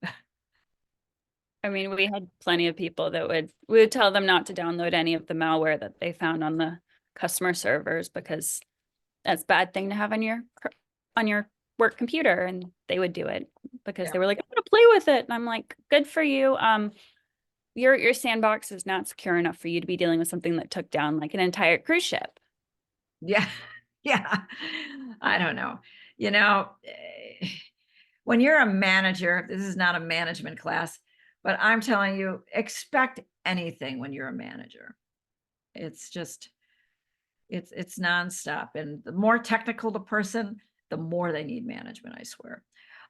I mean, we had plenty of people that we would tell them not to download any of the malware that they found on the customer servers, because that's a bad thing to have on your work computer, and they would do it because they were like, I'm gonna play with it. And I'm like, good for you. Your sandbox is not secure enough for you to be dealing with something that took down like an entire cruise ship. Yeah, yeah. I don't know. You know, when you're a manager, this is not a management class, but I'm telling you, expect anything when you're a manager. It's just, it's nonstop. And the more technical the person, the more they need management, I swear.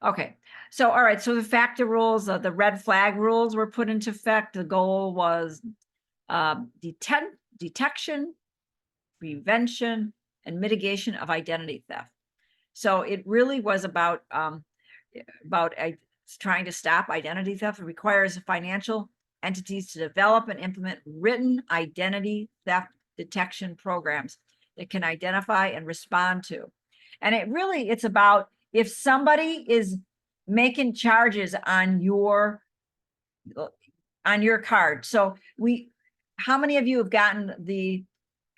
Okay, so all right, so the FACTA rules, the red flag rules were put into effect. The goal was detection, prevention, and mitigation of identity theft. So it really was about trying to stop identity theft. It requires financial entities to develop and implement written identity theft detection programs that can identify and respond to. And it's about, if somebody is making charges on your card. So how many of you have gotten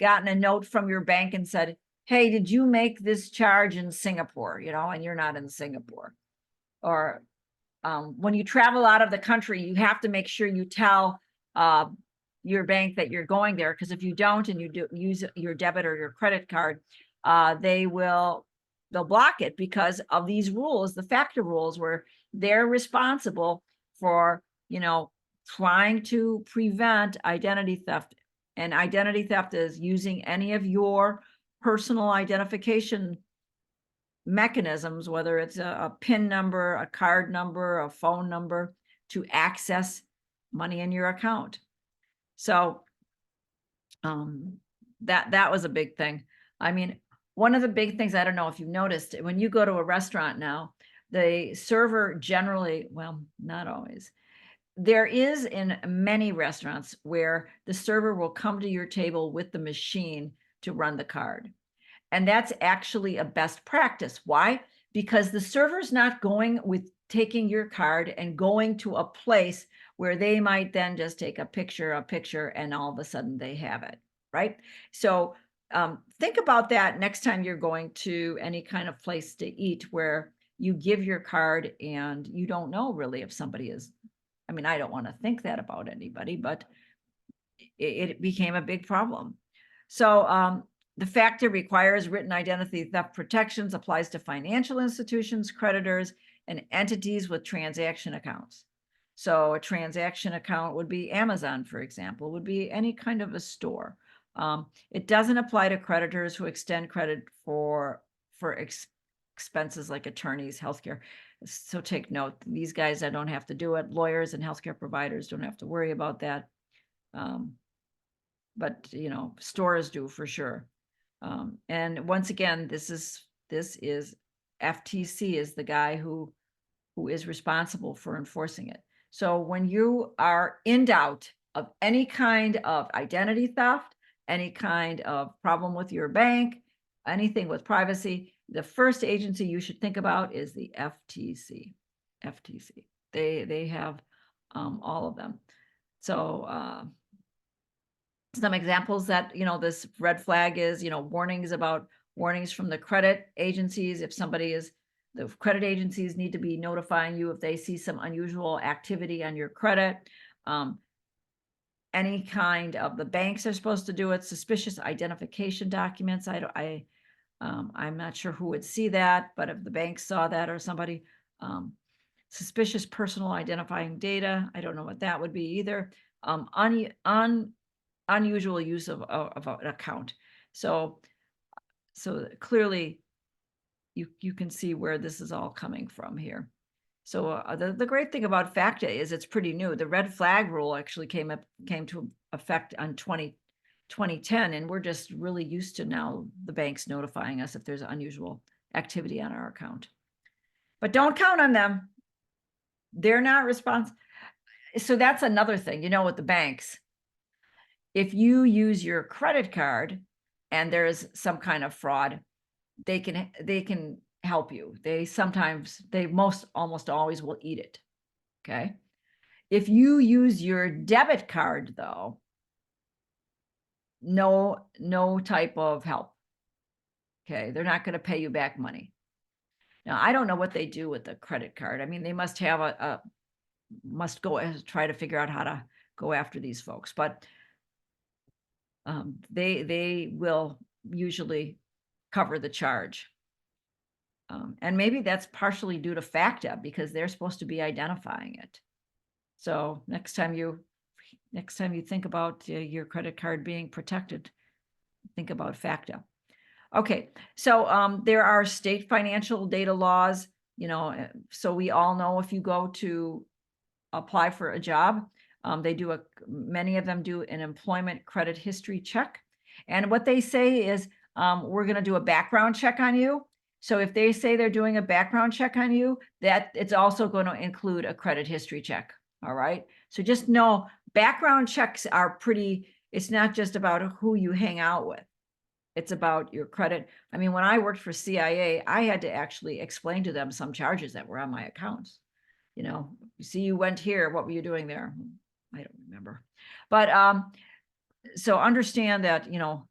a note from your bank and said, hey, did you make this charge in Singapore? You know, and you're not in Singapore. Or when you travel out of the country, you have to make sure you tell your bank that you're going there, because if you don't and you do use your debit or your credit card, they'll block it because of these rules, the FACTA rules, where they're responsible for, you know, trying to prevent identity theft. And identity theft is using any of your personal identification mechanisms, whether it's a PIN number, a card number, a phone number, to access money in your account. So that was a big thing. I mean, one of the big things, I don't know if you've noticed, when you go to a restaurant now, the server generally, well, not always, there is in many restaurants where the server will come to your table with the machine to run the card. And that's actually a best practice. Why? Because the server's not going with taking your card and going to a place where they might then just take a picture, and all of a sudden they have it, right? So think about that next time you're going to any kind of place to eat where you give your card and you don't know really if somebody is, I mean, I don't want to think that about anybody, but it became a big problem. So the FACTA requires written identity theft protections, applies to financial institutions, creditors, and entities with transaction accounts. So a transaction account would be Amazon, for example, would be any kind of a store. It doesn't apply to creditors who extend credit for expenses like attorneys, healthcare. So take note, these guys that don't have to do it. Lawyers and healthcare providers don't have to worry about that. But you know, stores do for sure. And once again, this is FTC is the guy who is responsible for enforcing it. So when you are in doubt of any kind of identity theft, any kind of problem with your bank, anything with privacy, the first agency you should think about is the FTC. FTC. They have all of them. So some examples that, you know, this red flag is, you know, warnings from the credit agencies. If somebody is The credit agencies need to be notifying you if they see some unusual activity on your credit. Any kind of, the banks are supposed to do it, suspicious identification documents. I'm not sure who would see that, but if the bank saw that or somebody, suspicious personal identifying data, I don't know what that would be either. Unusual use of an account. So clearly you can see where this is all coming from here. So the great thing about FACTA is it's pretty new. The red flag rule actually came to effect on 2010, and we're just really used to now the banks notifying us if there's unusual activity on our account. But don't count on them. They're not responsible. So that's another thing, you know, with the banks. If you use your credit card and there's some kind of fraud, they can help you. They almost always will eat it. Okay. If you use your debit card though, no type of help. Okay. They're not going to pay you back money. Now, I don't know what they do with the credit card. I mean, they must have try to figure out how to go after these folks, but they will usually cover the charge. And maybe that's partially due to FACTA because they're supposed to be identifying it. So next time you think about your credit card being protected, think about FACTA. Okay, so there are state financial data laws, you know, so we all know if you go to apply for a job, many of them do an employment credit history check. And what they say is, we're going to do a background check on you. So if they say they're doing a background check on you, that it's also going to include a credit history check. All right. So just know background checks are it's not just about who you hang out with. It's about your credit. I mean, when I worked for CIA, I had to actually explain to them some charges that were on my accounts. You know, you see, you went here, what were you doing there? I don't remember. But so understand that, you know,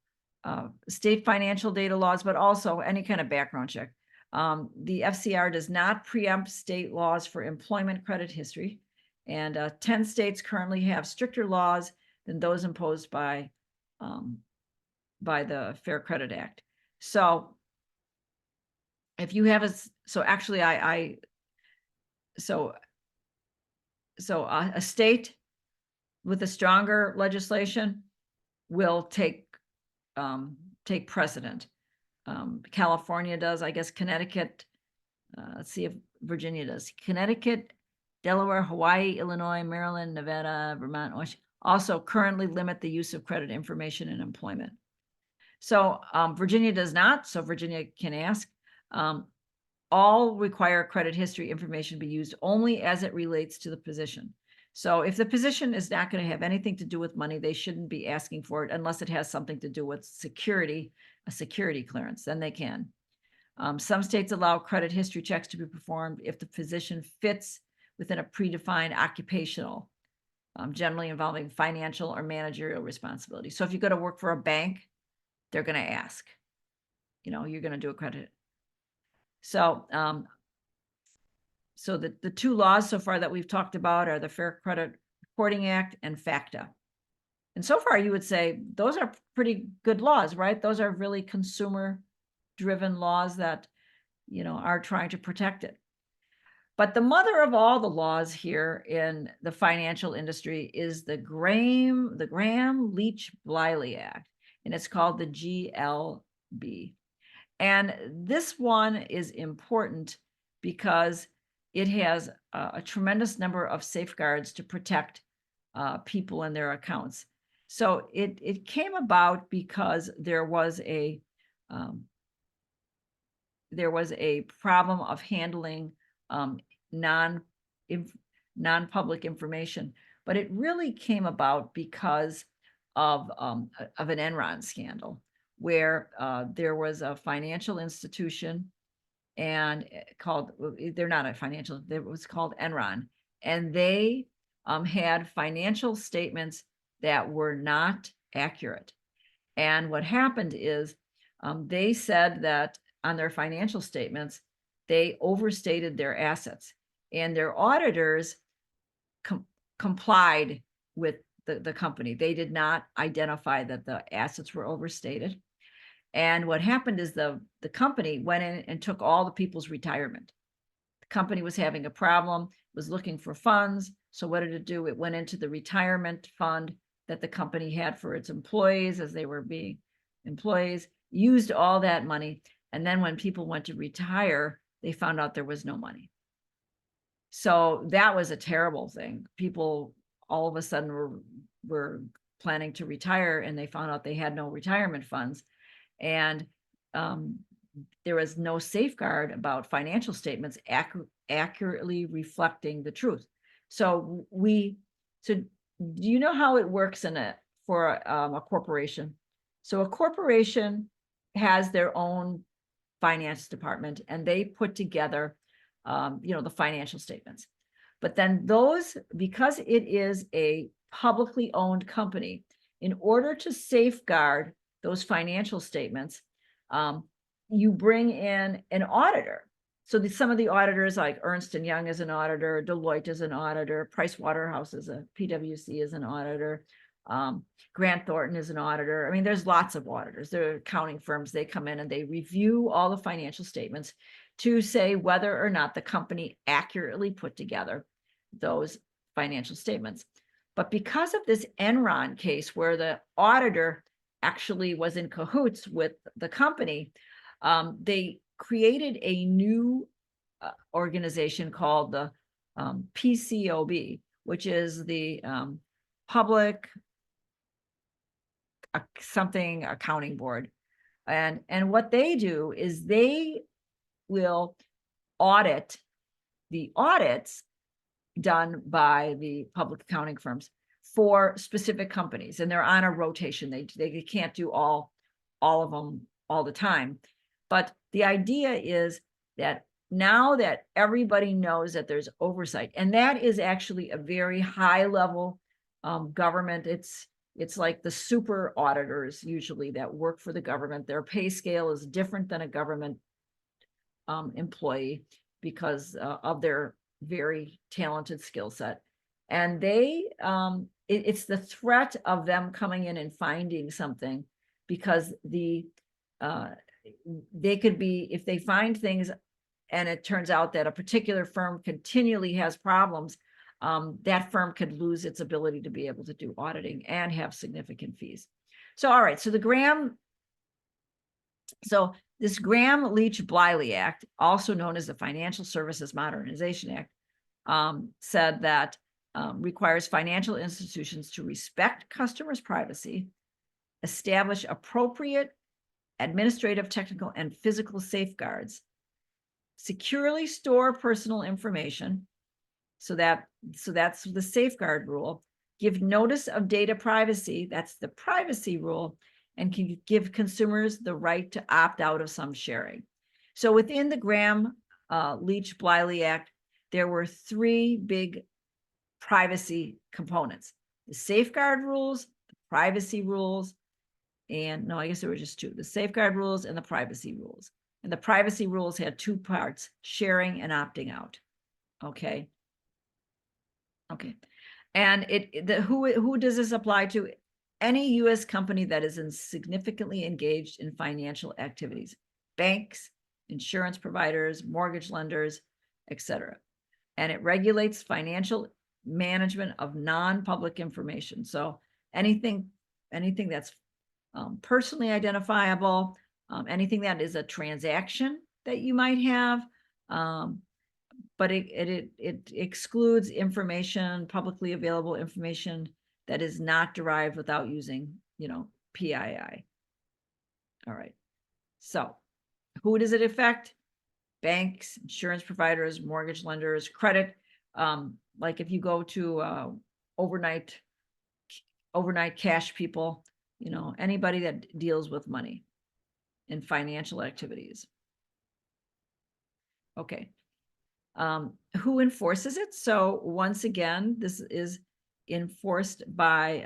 state financial data laws, but also any kind of background check. The FCR does not preempt state laws for employment credit history. And 10 states currently have stricter laws than those imposed by the Fair Credit Act. So if you have so actually a state with a stronger legislation will take precedent. California does, I guess Connecticut, let's see if Virginia does. Connecticut, Delaware, Hawaii, Illinois, Maryland, Nevada, Vermont, Washington also currently limit the use of credit information in employment. So Virginia does not, so Virginia can ask. All require credit history information be used only as it relates to the position. So if the position is not going to have anything to do with money, they shouldn't be asking for it unless it has something to do with security, a security clearance, then they can. Some states allow credit history checks to be performed if the position fits within a predefined occupational, generally involving financial or managerial responsibility. So if you go to work for a bank, they're going to ask, you know, you're going to do a credit. So, so the two laws so far that we've talked about are the Fair Credit Reporting Act and FACTA. And so far you would say those are pretty good laws, right? Those are really consumer driven laws that, you know, are trying to protect it. But the mother of all the laws here in the financial industry is the Gramm-Leach-Bliley Act, and it's called the GLB. And this one is important because it has a tremendous number of safeguards to protect people and their accounts. So it came about because there was a problem of handling non-public information, but it really came about because of an Enron scandal where there was a financial institution and they're not a financial, it was called Enron, and they had financial statements that were not accurate. And what happened is they said that on their financial statements they overstated their assets, and their auditors complied with the company. They did not identify that the assets were overstated. And what happened is the company went in and took all the people's retirement. The company was having a problem, was looking for funds. So what did it do? It went into the retirement fund that the company had for its employees as they were being employees, used all that money. And then when people went to retire, they found out there was no money. So that was a terrible thing. People all of a sudden were planning to retire, and they found out they had no retirement funds. And there was no safeguard about financial statements accurately reflecting the truth. So do you know how it works for a corporation? So a corporation has their own finance department, and they put together, the financial statements. But then because it is a publicly owned company, in order to safeguard those financial statements, you bring in an auditor. So some of the auditors, like Ernst & Young is an auditor, Deloitte is an auditor, Pricewaterhouse is PwC is an auditor, Grant Thornton is an auditor. I mean, there's lots of auditors. They're accounting firms. They come in and they review all the financial statements to say whether or not the company accurately put together those financial statements. But because of this Enron case, where the auditor actually was in cahoots with the company, they created a new organization called the PCOB, which is the Public something Accounting Board. And what they do is they will audit the audits done by the public accounting firms for specific companies, and they're on a rotation. They can't do all of them all the time. But the idea is that now that everybody knows that there's oversight, and that is actually a very high level government. It's like the super auditors usually that work for the government. Their pay scale is different than a government employee because of their very talented skill set. And it's the threat of them coming in and finding something, because they could be, if they find things and it turns out that a particular firm continually has problems, that firm could lose its ability to be able to do auditing and have significant fees. So, all right, so this Gramm-Leach-Bliley Act, also known as the Financial Services Modernization Act, said that requires financial institutions to respect customers' privacy, establish appropriate administrative, technical, and physical safeguards, securely store personal information, so that's the safeguard rule, give notice of data privacy, that's the privacy rule, and can give consumers the right to opt out of some sharing. So within the Gramm-Leach-Bliley Act, there were three big privacy components: the safeguard rules, the privacy rules, and no, I guess there were just two: the safeguard rules and the privacy rules. And the privacy rules had two parts: sharing and opting out. Okay. And who does this apply to? Any U.S. company that is significantly engaged in financial activities: banks, insurance providers, mortgage lenders, etc. And it regulates financial management of non-public information. So anything that's personally identifiable, anything that is a transaction that you might have, but it excludes information, publicly available information, that is not derived without using, PII. All right. So who does it affect? Banks, insurance providers, mortgage lenders, credit. Like if you go to overnight cash people, anybody that deals with money in financial activities. Okay. Who enforces it? So once again, this is enforced by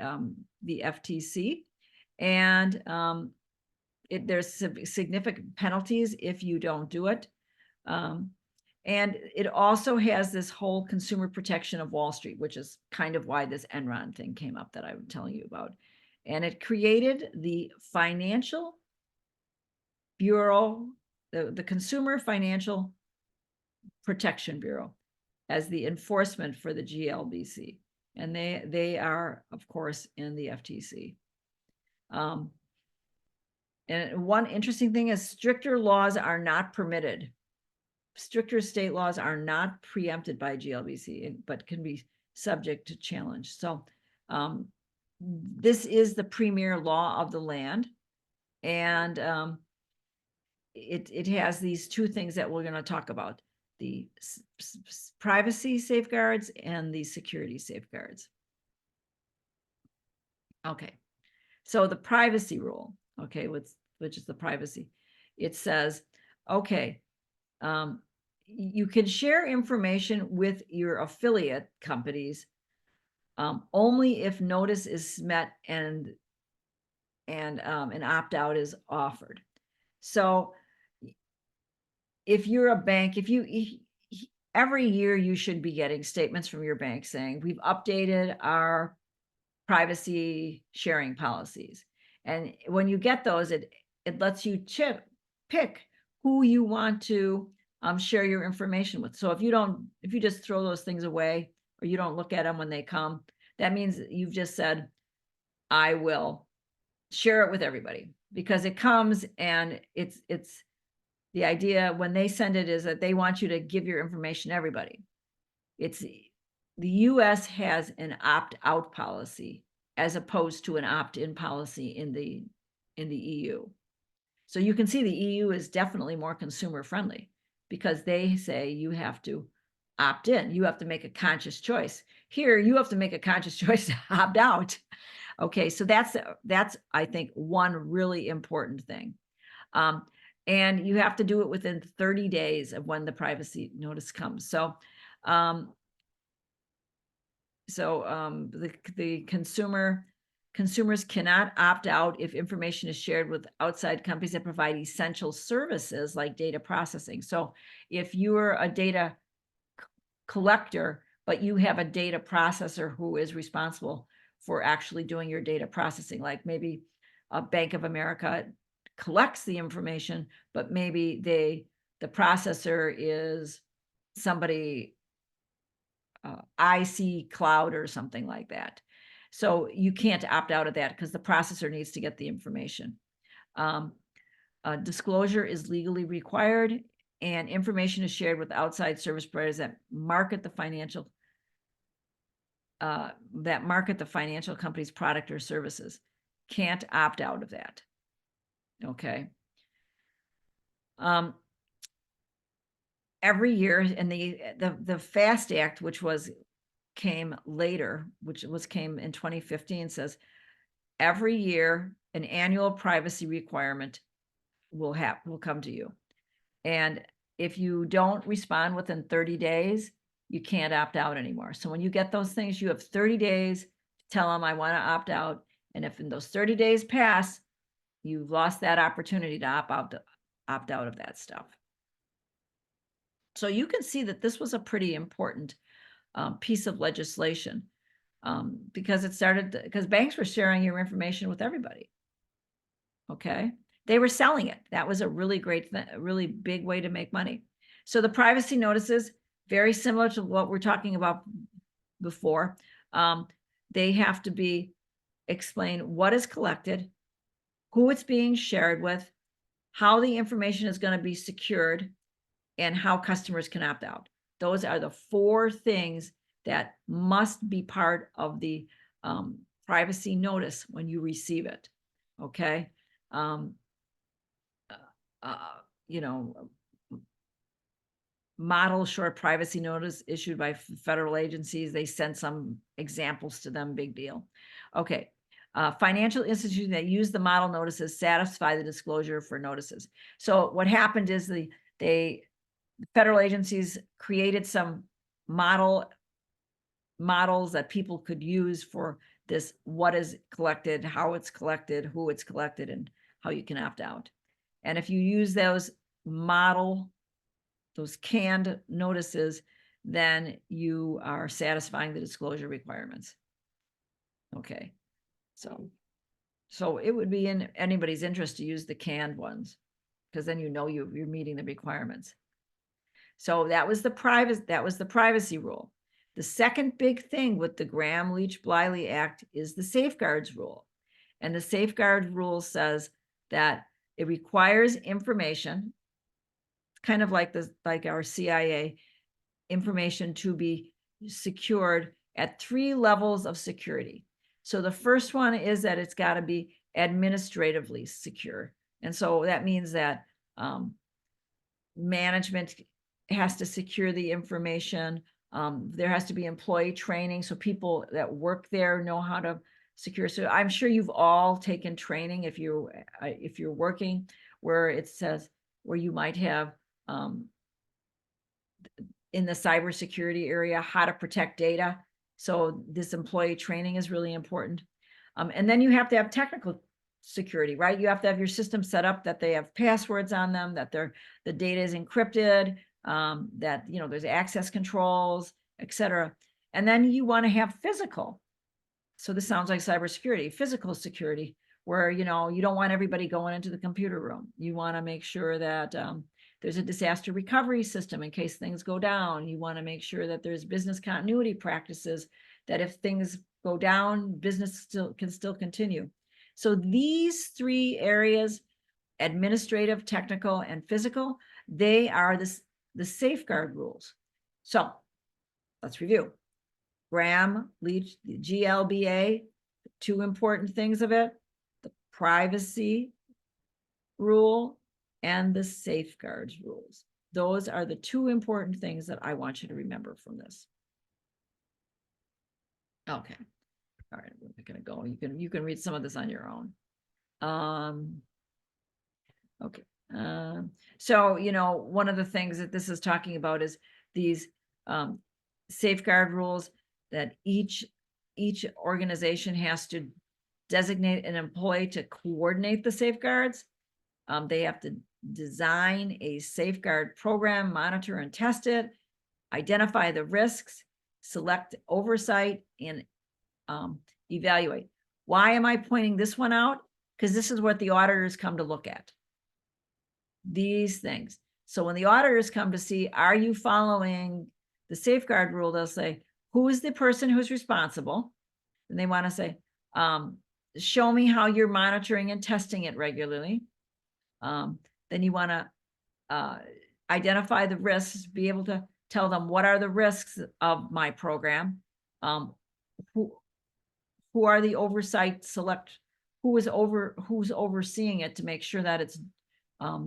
the FTC, and there's significant penalties if you don't do it. And it also has this whole consumer protection of Wall Street, which is kind of why this Enron thing came up that I'm telling you about. And it created the Financial Bureau, the Consumer Financial Protection Bureau, as the enforcement for the GLBC. And they are, of course, in the FTC. And one interesting thing is stricter laws are not permitted. Stricter state laws are not preempted by GLBC, but can be subject to challenge. So this is the premier law of the land. And it has these two things that we're going to talk about: the privacy safeguards and the security safeguards. Okay, so the privacy rule, okay, which is the privacy, it says, okay, you can share information with your affiliate companies only if notice is met and an opt-out is offered. So if you're a bank, every year you should be getting statements from your bank saying, we've updated our privacy sharing policies. And when you get those, it lets you pick who you want to share your information with. So if you just throw those things away, or you don't look at them when they come, that means you've just said, I will share it with everybody, because it comes and it's the idea when they send it is that they want you to give your information to everybody. The US has an opt-out policy as opposed to an opt-in policy in the EU. So you can see the EU is definitely more consumer friendly, because they say you have to opt in. You have to make a conscious choice. Here, you have to make a conscious choice to opt out. Okay, so that's I think one really important thing. And you have to do it within 30 days of when the privacy notice comes. So the consumers cannot opt out if information is shared with outside companies that provide essential services like data processing. So if you're a data collector, but you have a data processor who is responsible for actually doing your data processing, like maybe a Bank of America collects the information, but maybe the processor is somebody, IC Cloud or something like that. So you can't opt out of that because the processor needs to get the information. Disclosure is legally required, and information is shared with outside service providers that market the financial company's product or services. Can't opt out of that. Okay. Every year in the FAST Act, which came later, came in 2015, says every year an annual privacy requirement will come to you. And if you don't respond within 30 days, you can't opt out anymore. So when you get those things, you have 30 days to tell them I want to opt out. And if in those 30 days pass, you've lost that opportunity to opt out of that stuff. So you can see that this was a pretty important piece of legislation because because banks were sharing your information with everybody. Okay, they were selling it. That was a really great, really big way to make money. So the privacy notices, very similar to what we're talking about before. They have to explain what is collected, who it's being shared with, how the information is going to be secured, and how customers can opt out. Those are the 4 things that must be part of the privacy notice when you receive it. Okay. Model short privacy notice issued by federal agencies. They sent some examples to them, big deal. Okay. Financial institutions that use the model notices satisfy the disclosure for notices. So what happened is the federal agencies created some models that people could use for this, what is collected, how it's collected, who it's collected, and how you can opt out. And if you use those model those canned notices, then you are satisfying the disclosure requirements. Okay, so it would be in anybody's interest to use the canned ones, because then you know you're meeting the requirements. So that was the privacy rule. The second big thing with the Gramm-Leach-Bliley Act is the safeguards rule. And the safeguard rule says that it requires information, kind of like our CIA, information to be secured at 3 levels of security. So the first one is that it's got to be administratively secure. And so that means that management has to secure the information. There has to be employee training, so people that work there know how to secure. So I'm sure you've all taken training if you're working where it says, where you might have in the cybersecurity area, how to protect data. So this employee training is really important. And then you have to have technical security, right? You have to have your system set up that they have passwords on them, that the data is encrypted, that, you know, there's access controls, etc. And then you want to have physical. So this sounds like cybersecurity, physical security, where, you know, you don't want everybody going into the computer room. You want to make sure that there's a disaster recovery system in case things go down. You want to make sure that there's business continuity practices, that if things go down, business can still continue. So these 3 areas, administrative, technical, and physical, they are the safeguard rules. So let's review. Gramm-Leach, the GLBA, 2 important things of it, the privacy rule and the safeguards rules. Those are the 2 important things that I want you to remember from this. Okay. All right, we're gonna go. You can read some of this on your own. Okay. So, you know, one of the things that this is talking about is these safeguard rules that each organization has to designate an employee to coordinate the safeguards. They have to design a safeguard program, monitor and test it, identify the risks, select oversight, and evaluate. Why am I pointing this one out? Because this is what the auditors come to look at. These things. So when the auditors come to see, are you following the safeguard rule, they'll say, who is the person who's responsible? And they want to say, show me how you're monitoring and testing it regularly. Then you want to identify the risks, be able to tell them what are the risks of my program, who are the oversight, select who's overseeing it to make sure that it's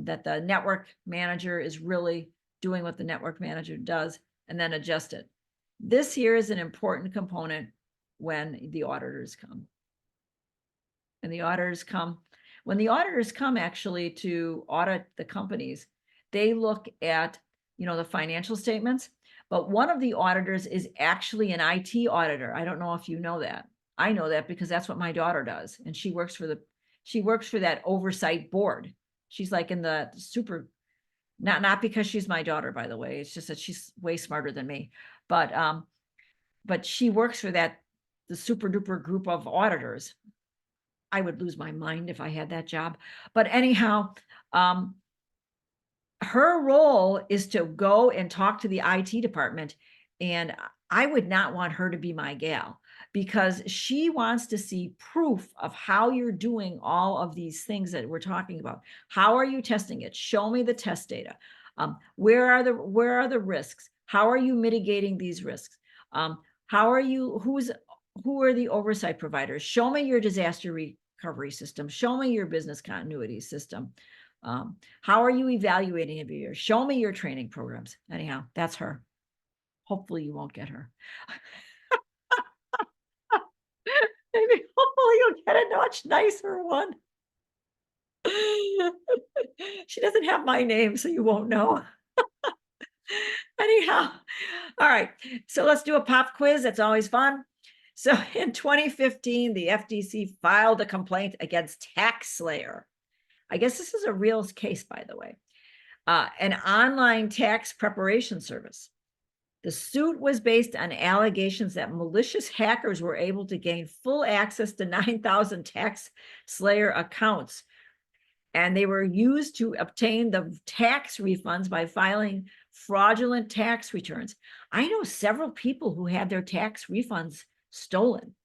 that the network manager is really doing what the network manager does, and then adjust it. This here is an important component when the auditors come. And the auditors come, when the auditors come actually to audit the companies, they look at, you know, the financial statements, but one of the auditors is actually an IT auditor. I don't know if you know that. I know that because that's what my daughter does. And she works for that oversight board. She's like in the super, not because she's my daughter, by the way, it's just that she's way smarter than me. But she works for the super duper group of auditors. I would lose my mind if I had that job. But anyhow, her role is to go and talk to the IT department. And I would not want her to be my gal, because she wants to see proof of how you're doing all of these things that we're talking about. How are you testing it? Show me the test data. Where are the risks? How are you mitigating these risks? Who are the oversight providers? Show me your disaster recovery system. Show me your business continuity system. How are you evaluating every year? Show me your training programs. Anyhow, that's her. Hopefully you won't get her. Maybe hopefully you'll get a much nicer one. She doesn't have my name, so you won't know. Anyhow, all right. So let's do a pop quiz. That's always fun. So in 2015, the FTC filed a complaint against TaxSlayer. I guess this is a real case, by the way. an online tax preparation service. The suit was based on allegations that malicious hackers were able to gain full access to 9,000 tax slayer accounts, and they were used to obtain the tax refunds by filing fraudulent tax returns. I know several people who had their tax refunds stolen.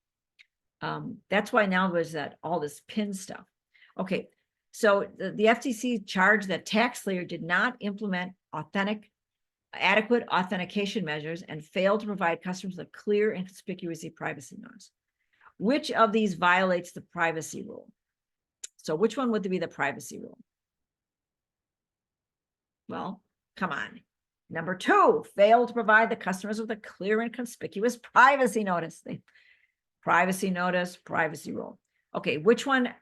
That's why now there's all this PIN stuff. Okay, so the FTC charged that TaxSlayer did not implement adequate authentication measures and failed to provide customers a clear and conspicuous privacy notice. Which of these violates the privacy rule? So which one would be the privacy rule? Well, come on. Number 2, failed to provide the customers with a clear and conspicuous privacy notice. Privacy notice, privacy rule. Okay, which one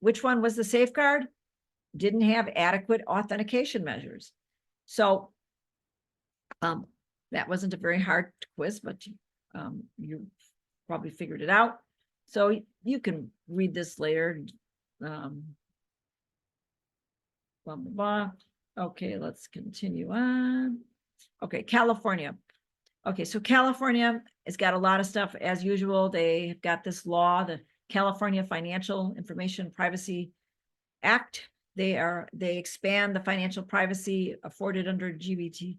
was the safeguard? Didn't have adequate authentication measures. So that wasn't a very hard quiz, but you probably figured it out. So you can read this later. Blah, blah, blah. Okay, let's continue on. Okay, California. Okay, so California has got a lot of stuff as usual. They've got this law, the California Financial Information Privacy Act. They expand the financial privacy afforded under GLBC,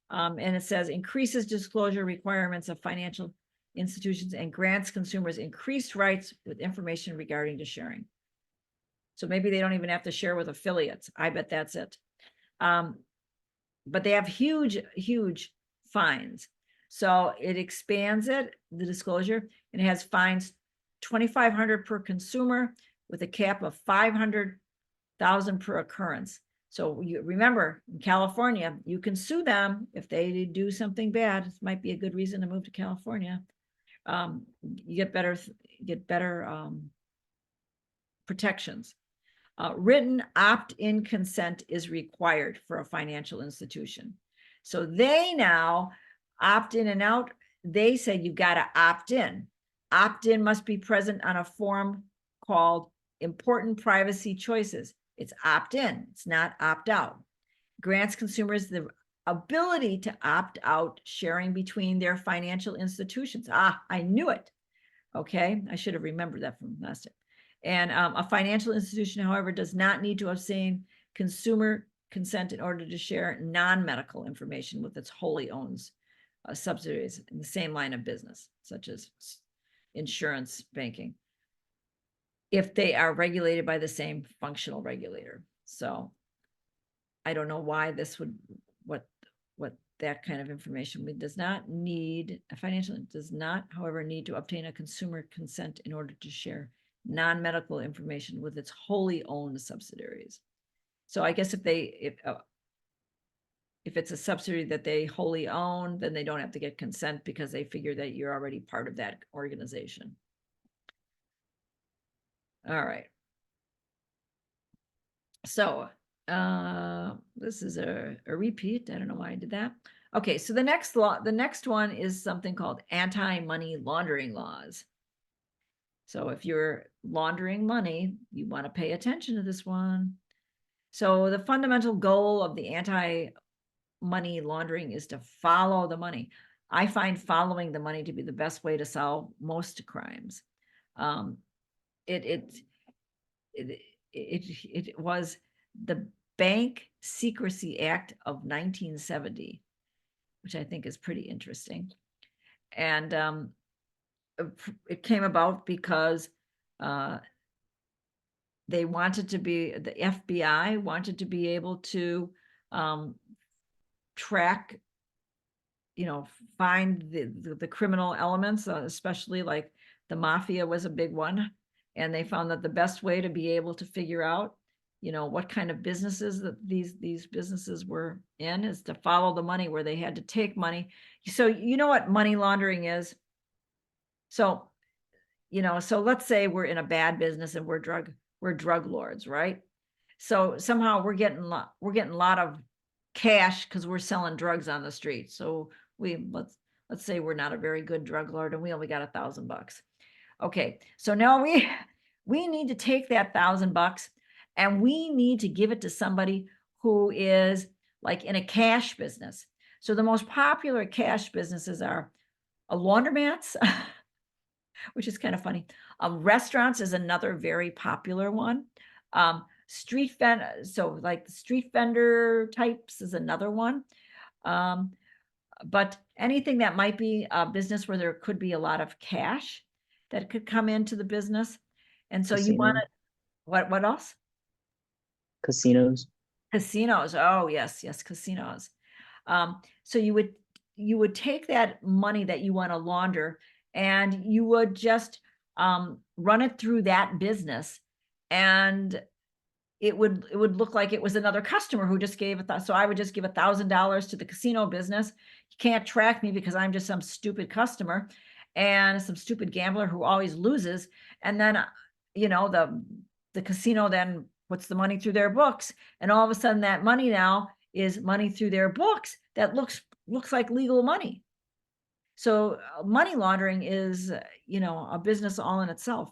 and it says increases disclosure requirements of financial institutions and grants consumers increased rights with information regarding to sharing. So maybe they don't even have to share with affiliates. I bet that's it. But they have huge, huge fines. So it expands the disclosure, and it has fines $2,500 per consumer with a cap of $500,000 per occurrence. So you remember, in California, you can sue them if they do something bad. This might be a good reason to move to California. You get better protections. Written opt-in consent is required for a financial institution. So they now opt in and out. They say you've got to opt in. Opt-in must be present on a form called Important Privacy Choices. It's opt-in, it's not opt-out. Grants consumers the ability to opt out sharing between their financial institutions. I knew it. Okay, I should have remembered that from last time. And a financial institution, however, does not need to obtain consumer consent in order to share non-medical information with its wholly owned subsidiaries in the same line of business, such as insurance, banking, if they are regulated by the same functional regulator. So I don't know why this would, what that kind of information. It does not need, a financial does not, however, need to obtain a consumer consent in order to share non-medical information with its wholly owned subsidiaries. So I guess if it's a subsidiary that they wholly own, then they don't have to get consent because they figure that you're already part of that organization. All right. So this is a repeat. I don't know why I did that. Okay, so the next one is something called anti-money laundering laws. So if you're laundering money, you want to pay attention to this one. So the fundamental goal of the anti-money laundering is to follow the money. I find following the money to be the best way to solve most crimes. It was the Bank Secrecy Act of 1970, which I think is pretty interesting. And it came about because they wanted to be, the FBI wanted to be able to track, find the criminal elements, especially like the mafia was a big one. And they found that the best way to be able to figure out, what kind of businesses that these businesses were in is to follow the money, where they had to take money. So you know what money laundering is? So, so let's say we're in a bad business and we're drug lords, right? So somehow we're getting a lot of cash because we're selling drugs on the street. So let's say we're not a very good drug lord and we only got $1,000. Okay, so now we need to take that $1,000 And we need to give it to somebody who is like in a cash business. So the most popular cash businesses are laundromats, which is kind of funny. Restaurants is another very popular one. So like the street vendor types is another one. But anything that might be a business where there could be a lot of cash that could come into the business. And so you want Casino. to, what else? Casinos. Casinos. Oh, yes, yes, casinos. So you would take that money that you want to launder and you would just run it through that business, and it would look like it was another customer who just gave it. So I would just give $1,000 to the casino business. You can't track me because I'm just some stupid customer and some stupid gambler who always loses. And then, you know, the casino then puts the money through their books, and all of a sudden that money now is money through their books that looks like legal money. So money laundering is, you know, a business all in itself.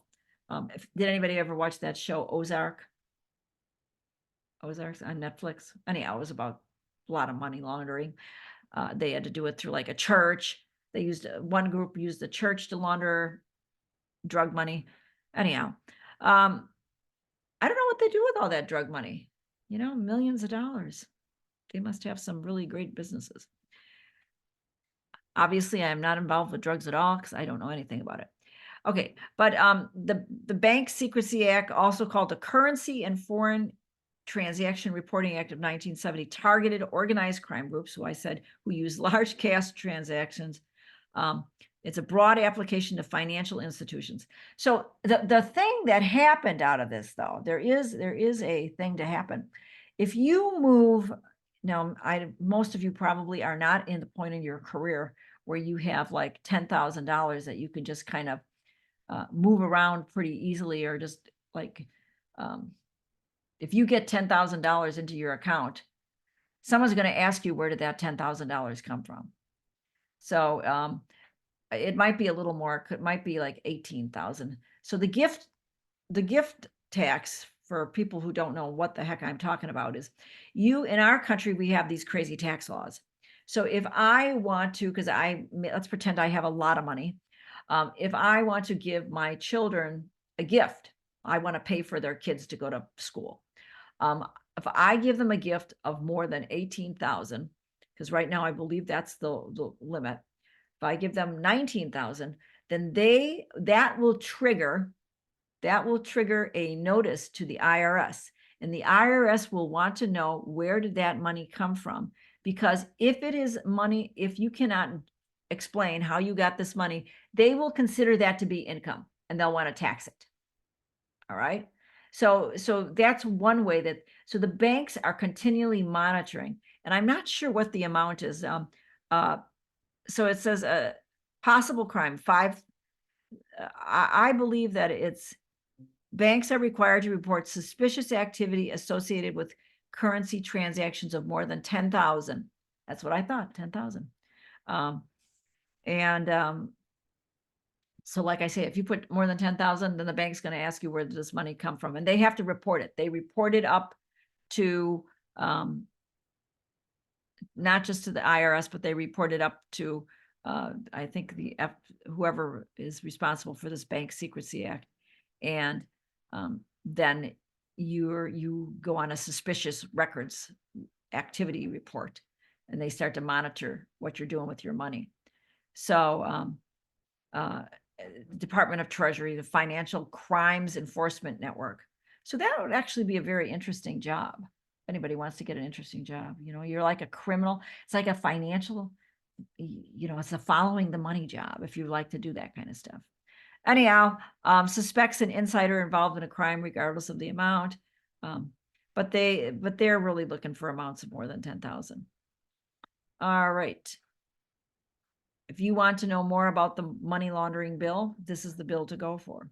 Did anybody ever watch that show Ozark? Ozarks on Netflix? Anyhow, it was about a lot of money laundering. They had to do it through like a church. They used one group used the church to launder drug money. Anyhow, I don't know what they do with all that drug money. You know, millions of dollars. They must have some really great businesses. Obviously, I am not involved with drugs at all because I don't know anything about it. Okay, but the Bank Secrecy Act, also called the Currency and Foreign Transaction Reporting Act of 1970, targeted organized crime groups, who I said who use large cash transactions. It's a broad application to financial institutions. So the thing that happened out of this, though, there is a thing to happen. If you move, now most of you probably are not in the point in your career where you have like $10,000 that you can just kind of move around pretty easily, or just like, if you get $10,000 into your account, someone's going to ask you, where did that $10,000 come from? So it might be a little more, it might be like 18,000. So the gift tax, for people who don't know what the heck I'm talking about, is in our country, we have these crazy tax laws. So if I want to, because let's pretend I have a lot of money. If I want to give my children a gift, I want to pay for their kids to go to school. If I give them a gift of more than 18,000, because right now I believe that's the limit. If I give them 19,000, then that will trigger a notice to the IRS, and the IRS will want to know, where did that money come from? Because if it is money, if you cannot explain how you got this money, they will consider that to be income and they'll want to tax it. All right. So that's one way so the banks are continually monitoring, and I'm not sure what the amount is. So it says possible crime, 5. I believe that banks are required to report suspicious activity associated with currency transactions of more than 10,000. That's what I thought, 10,000. So like I say, if you put more than 10,000, then the bank's going to ask you, where did this money come from? And they have to report it. They report it up to, not just to the IRS, but they report it up to, I think whoever is responsible for this Bank Secrecy Act. And then you go on a suspicious records activity report, and they start to monitor what you're doing with your money. So Department of Treasury, the Financial Crimes Enforcement Network. So that would actually be a very interesting job. If anybody wants to get an interesting job, you know, you're like a criminal. It's like a financial, you know, it's a following the money job, if you like to do that kind of stuff. Anyhow, suspects an insider involved in a crime regardless of the amount. But they're really looking for amounts of more than 10,000. All right. If you want to know more about the money laundering bill, this is the bill to go for.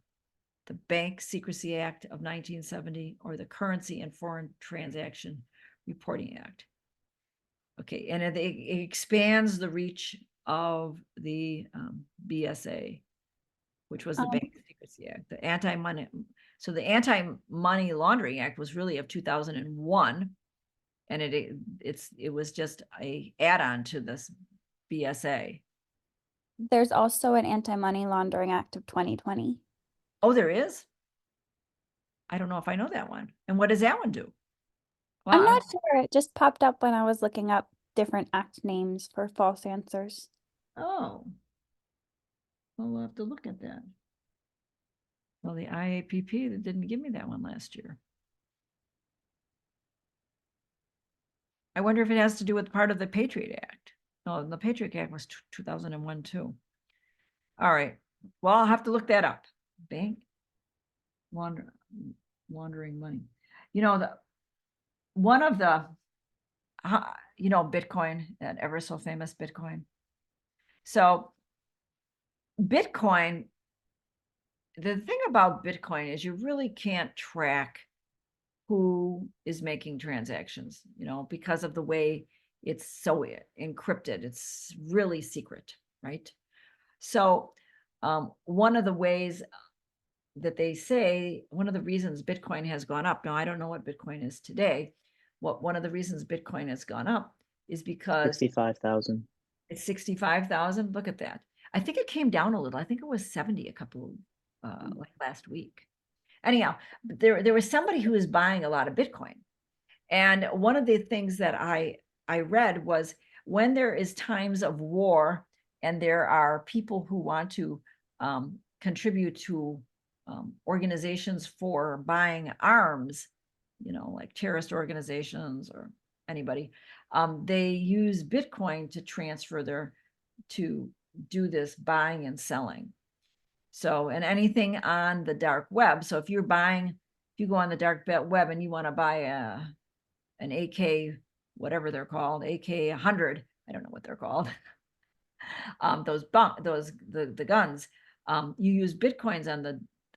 The Bank Secrecy Act of 1970, or the Currency and Foreign Transaction Reporting Act. Okay, and it expands the reach of the BSA, which was the Bank Secrecy Act, the So the Anti-Money Laundering Act was really of 2001. And it was just a add-on to this BSA. There's also an Anti-Money Laundering Act of 2020. Oh, there is? I don't know if I know that one. And what does that one do? I'm Well, not sure. It just popped up when I was looking up different act names for false answers. Oh. Well, we'll have to look at that. Well, the IAPP, that didn't give me that one last year. I wonder if it has to do with part of the Patriot Act. No, the Patriot Act was 2001 too. All right. Well, I'll have to look that up. Bank laundering money. You know, one of the, you know, Bitcoin, that ever so famous Bitcoin. So Bitcoin, the thing about Bitcoin is you really can't track who is making transactions, you know, because of the way it's so encrypted. It's really secret, right? So one of the ways that they say, one of the reasons Bitcoin has gone up, now I don't know what Bitcoin is today, one of the reasons Bitcoin has gone up is because 65,000. it's 65,000. Look at that. I think it came down a little. I think it was 70 a couple like last week. Anyhow, there was somebody who was buying a lot of Bitcoin. And one of the things that I read was when there is times of war and there are people who want to contribute to organizations for buying arms, you know, like terrorist organizations or anybody, they use Bitcoin to transfer to do this buying and selling. So, and anything on the dark web. So if you go on the dark web and you want to buy an AK, whatever they're called, AK 100, I don't know what they're called. The guns, you use Bitcoins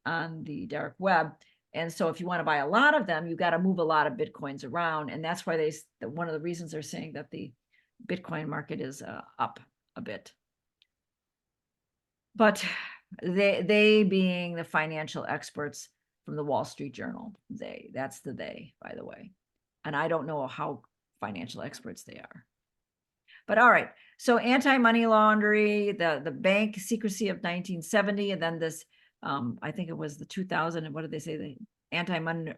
on the dark web. And so if you want to buy a lot of them, you got to move a lot of Bitcoins around. And that's why one of the reasons they're saying that the Bitcoin market is up a bit. But they being the financial experts from the Wall Street Journal, that's the they, by the way. And I don't know how financial experts they are. But all right, so anti-money laundering, the bank secrecy of 1970, and then this, I think it was the 2000, and what did they say? The anti-money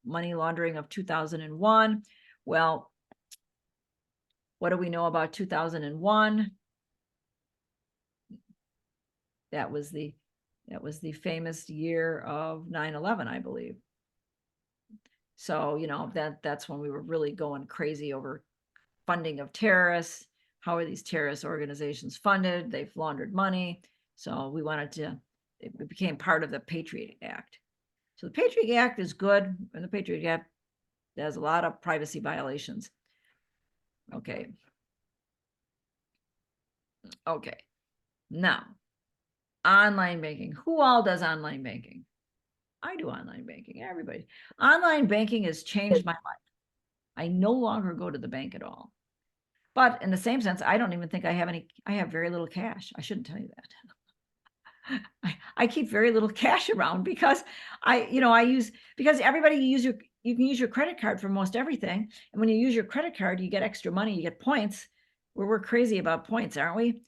laundering of 2001. Well, what do we know about 2001? That was the famous year of 9/11, I believe. So, you know, that's when we were really going crazy over funding of terrorists. How are these terrorist organizations funded? They've laundered money. So we it became part of the Patriot Act. So the Patriot Act is good, and the Patriot Act has a lot of privacy violations. Okay. Okay. Now, online banking. Who all does online banking? I do online banking, everybody. Online banking has changed my life. I no longer go to the bank at all. But in the same sense, I don't even think I have very little cash. I shouldn't tell you that. I keep very little cash around because because everybody you can use your credit card for most everything. And when you use your credit card, you get extra money, you get points. We're crazy about points, aren't we?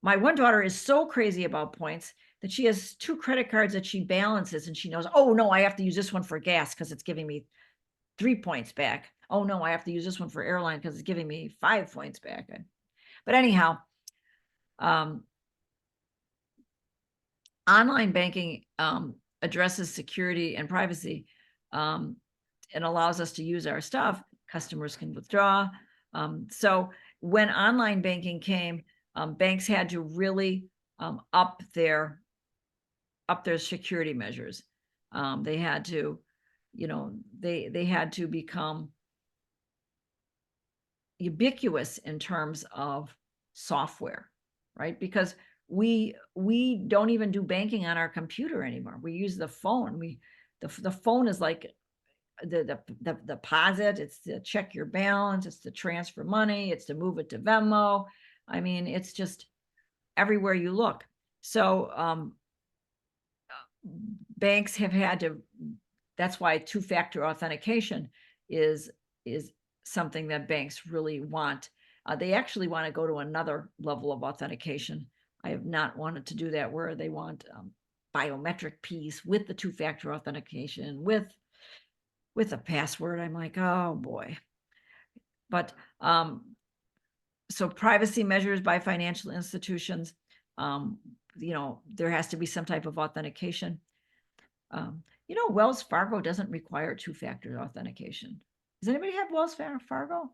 My one daughter is so crazy about points that she has 2 credit cards that she balances, and she knows, oh no, I have to use this one for gas because it's giving me 3 points back. Oh no, I have to use this one for airline because it's giving me 5 points back. But anyhow, online banking addresses security and privacy and allows us to use our stuff. Customers can withdraw. So when online banking came, banks had to really up their security measures. They had to, they had to become ubiquitous in terms of software, right? Because we don't even do banking on our computer anymore. We use the phone. The phone is like the deposit, it's to check your balance, it's to transfer money, it's to move it to Venmo. I mean, it's just everywhere you look. So banks have had to, that's why two-factor authentication is something that banks really want. They actually want to go to another level of authentication. I have not wanted to do that, where they want biometric piece with the two-factor authentication with a password. I'm like, oh boy. But so privacy measures by financial institutions, you know, there has to be some type of authentication. You know, Wells Fargo doesn't require two-factor authentication. Does anybody have Wells Fargo?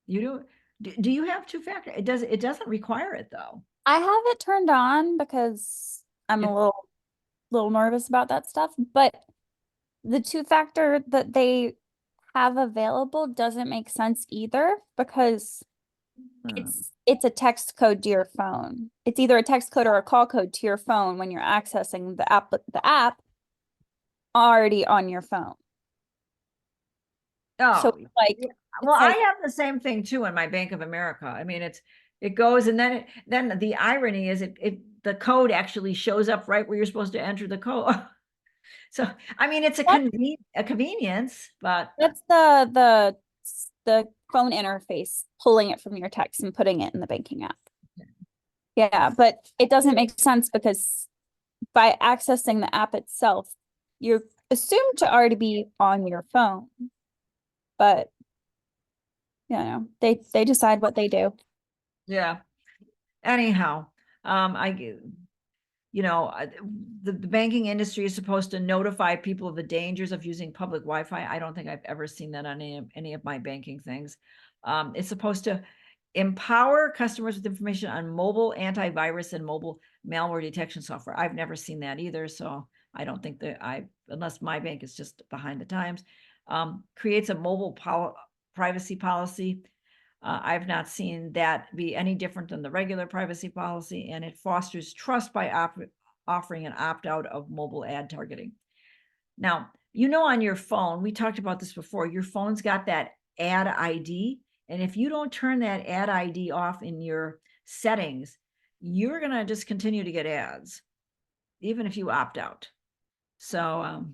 You do? Do you have two-factor? It doesn't require it though. I have it turned on because I'm It- a little nervous about that stuff, but the two-factor that they have available doesn't make sense either, because it's a text code to your phone. It's either a text code or a call code to your phone when you're accessing the app already on your phone. Oh, So like, well, like- I have the same thing too in my Bank of America. I mean, it goes, and then the irony is the code actually shows up right where you're supposed to enter the code. So, I mean, it's a convenience, but that's the phone interface pulling it from your text and putting it in the banking app. Yeah, but it doesn't make sense because by accessing the app itself, you're assumed to already be on your phone. But you know, they decide what they do. yeah. Anyhow, you know, the banking industry is supposed to notify people of the dangers of using public Wi-Fi. I don't think I've ever seen that on any of my banking things. It's supposed to empower customers with information on mobile antivirus and mobile malware detection software. I've never seen that either, so I don't think that unless my bank is just behind the times. Creates a mobile privacy policy. I've not seen that be any different than the regular privacy policy, and it fosters trust by offering an opt-out of mobile ad targeting. Now, you know, on your phone, we talked about this before, your phone's got that ad ID, and if you don't turn that ad ID off in your settings, you're going to just continue to get ads, even if you opt out. So,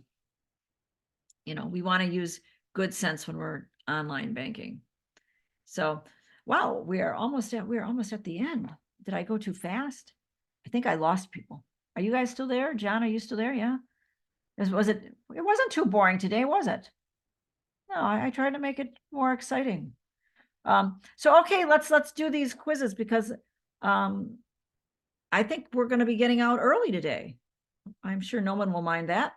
you know, we want to use good sense when we're online banking. So, wow, we're almost at the end. Did I go too fast? I think I lost people. Are you guys still there? John, are you still there? Yeah. It wasn't too boring today, was it? No, I tried to make it more exciting. So okay, let's do these quizzes because I think we're going to be getting out early today. I'm sure no one will mind that.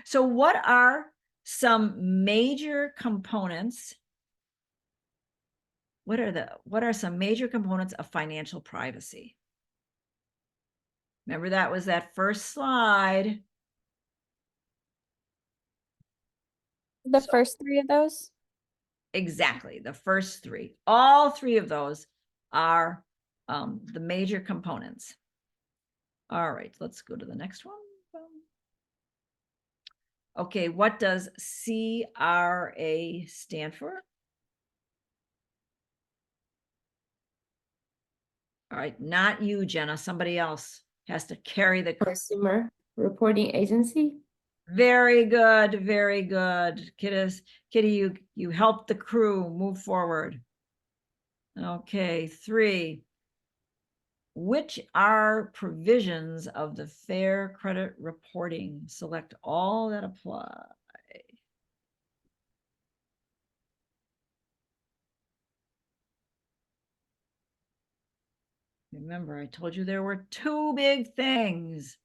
So what are some major components? What are some major components of financial privacy? Remember, that was that first slide. The first three of those? Exactly, the first three. All three of those are the major components. All right, let's go to the next one. Okay, what does CRA stand for? All right, not you, Jenna, somebody else has to carry the. Consumer Reporting Agency. Very good, very good. Kitty, you helped the crew move forward. Okay, 3. Which are provisions of the Fair Credit Reporting? Select all that apply. Remember, I told you there were 2 big things.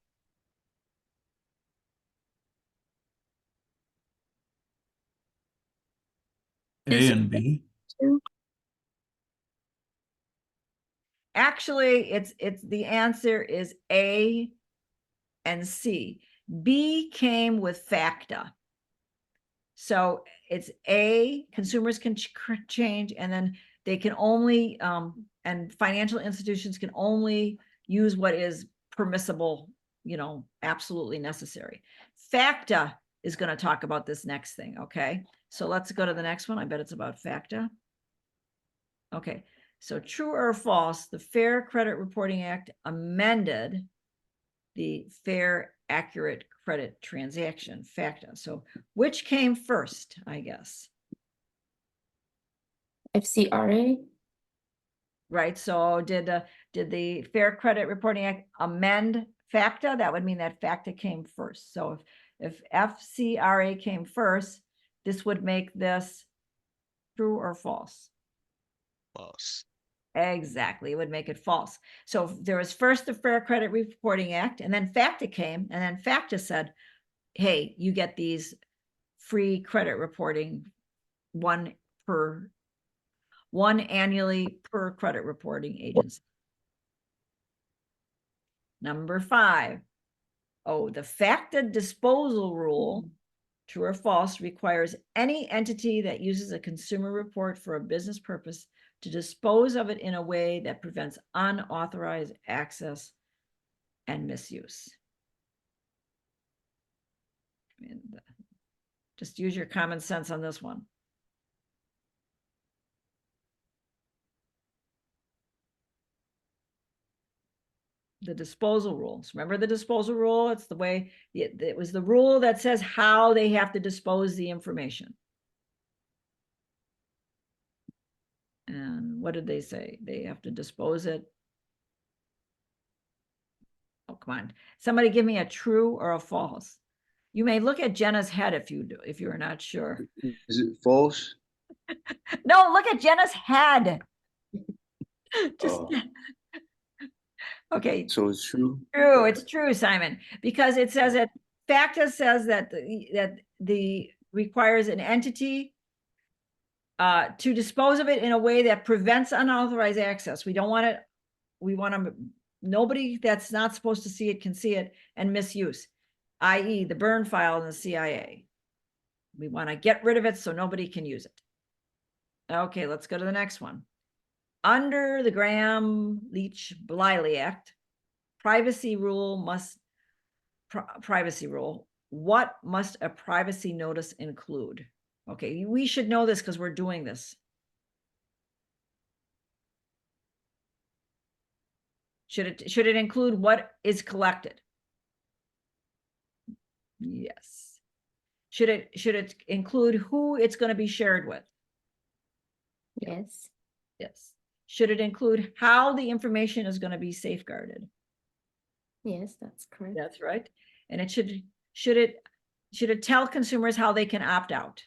A and B. Actually, it's the answer is A and C. B came with FACTA. So it's A, consumers can change, and then they can only, and financial institutions can only use what is permissible, you know, absolutely necessary. FACTA is going to talk about this next thing, okay? So let's go to the next one. I bet it's about FACTA. Okay, so true or false, the Fair Credit Reporting Act amended the fair, accurate credit transaction, FACTA. So which came first, I guess, FCRA. right? So did the Fair Credit Reporting Act amend FACTA? That would mean that FACTA came first. So if FCRA came first, this would make this true or false? False. Exactly, it would make it false. So there was first the Fair Credit Reporting Act, and then FACTA came, and then FACTA said, hey, you get these free credit reporting, one annually per credit reporting agency. Number 5. Oh, the FACTA disposal rule, true or false, requires any entity that uses a consumer report for a business purpose to dispose of it in a way that prevents unauthorized access and misuse. And just use your common sense on this one. The disposal rules. Remember the disposal rule? It's the way, it was the rule that says how they have to dispose the information. And what did they say? They have to dispose it. Oh, come on. Somebody give me a true or a false. You may look at Jenna's head if you're not sure. Is it false? No, look at Jenna's head. Just Oh. okay. So it's true. True, it's true, Simon, because it says that FACTA says that the requires an entity to dispose of it in a way that prevents unauthorized access. We don't want it. We want to, nobody that's not supposed to see it can see it, and misuse, i.e. the burn file in the CIA. We want to get rid of it so nobody can use it. Okay, let's go to the next one. Under the Graham-Leach-Bliley Act, privacy rule, what must a privacy notice include? Okay, we should know this because we're doing this. Should it include what is collected? Yes. Should it include who it's going to be shared with? Yes. Yes. Should it include how the information is going to be safeguarded? Yes, that's correct. That's right. And it should it tell consumers how they can opt out?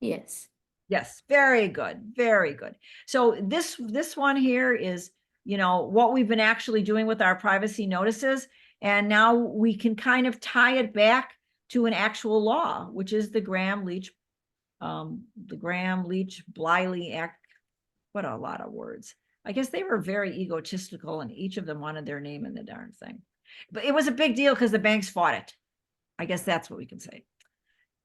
Yes. Yes, very good, very good. So this one here is, you know, what we've been actually doing with our privacy notices, and now we can kind of tie it back to an actual law, which is the Graham-Leach-Bliley Act. What a lot of words. I guess they were very egotistical, and each of them wanted their name in the darn thing. But it was a big deal because the banks fought it. I guess that's what we can say.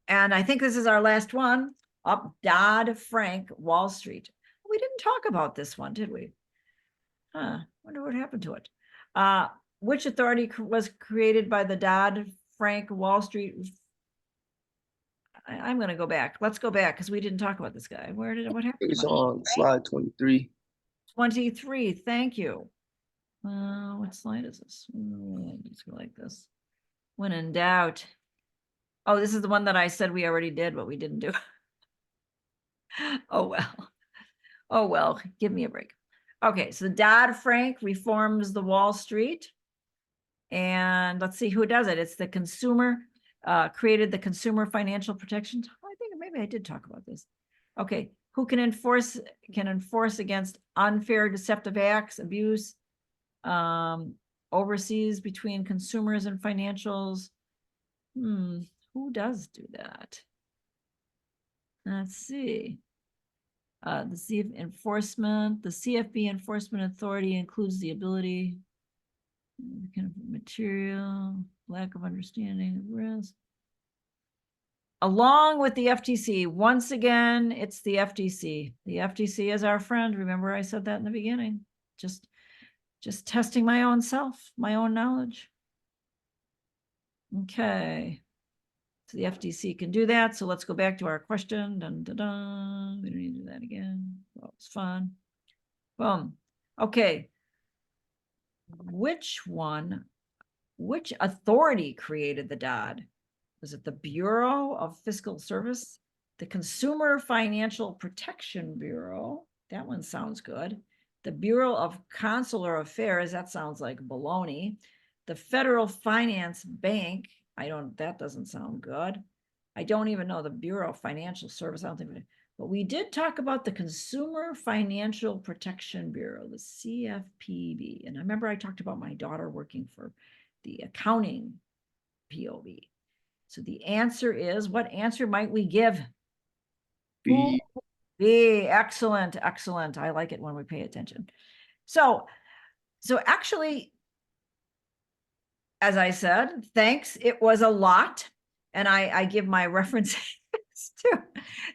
And I think this is our last one. Up Dodd-Frank Wall Street. We didn't talk about this one, did we? Wonder what happened to it. Which authority was created by the Dodd-Frank Wall Street? I'm going to go back. Let's go back because we didn't talk about this guy. What happened? It's on slide 23. 23. Thank you. What slide is this? Let's go like this. When in doubt. Oh, this is the one that I said we already did, but we didn't do. Oh, well. Oh, well, give me a break. Okay, so Dodd-Frank reforms the Wall Street. And let's see who does it. It's the consumer, created the Consumer Financial Protection. I think maybe I did talk about this. Okay, who can enforce against unfair, deceptive acts, abuse, overseas between consumers and financials. Who does do that? Let's see. The CFB Enforcement Authority includes the ability, kind of material, lack of understanding of risk. Along with the FTC, once again, it's the FTC. The FTC is our friend. Remember I said that in the beginning. Just testing my own self, my own knowledge. Okay. So the FTC can do that. So let's go back to our question. Dun, dun, dun. We don't need to do that again. Well, it's fun. Boom. Okay. which authority created the DOD? Was it the Bureau of Fiscal Service? The Consumer Financial Protection Bureau? That one sounds good. The Bureau of Consular Affairs, that sounds like baloney. The Federal Finance Bank, that doesn't sound good. I don't even know the Bureau of Financial Service, I don't think, but we did talk about the Consumer Financial Protection Bureau, the CFPB. And I remember I talked about my daughter working for the accounting POB. So the answer is, what answer might we give? B. B, excellent, excellent. I like it when we pay attention. So actually, as I said, thanks. It was a lot. And I give my references to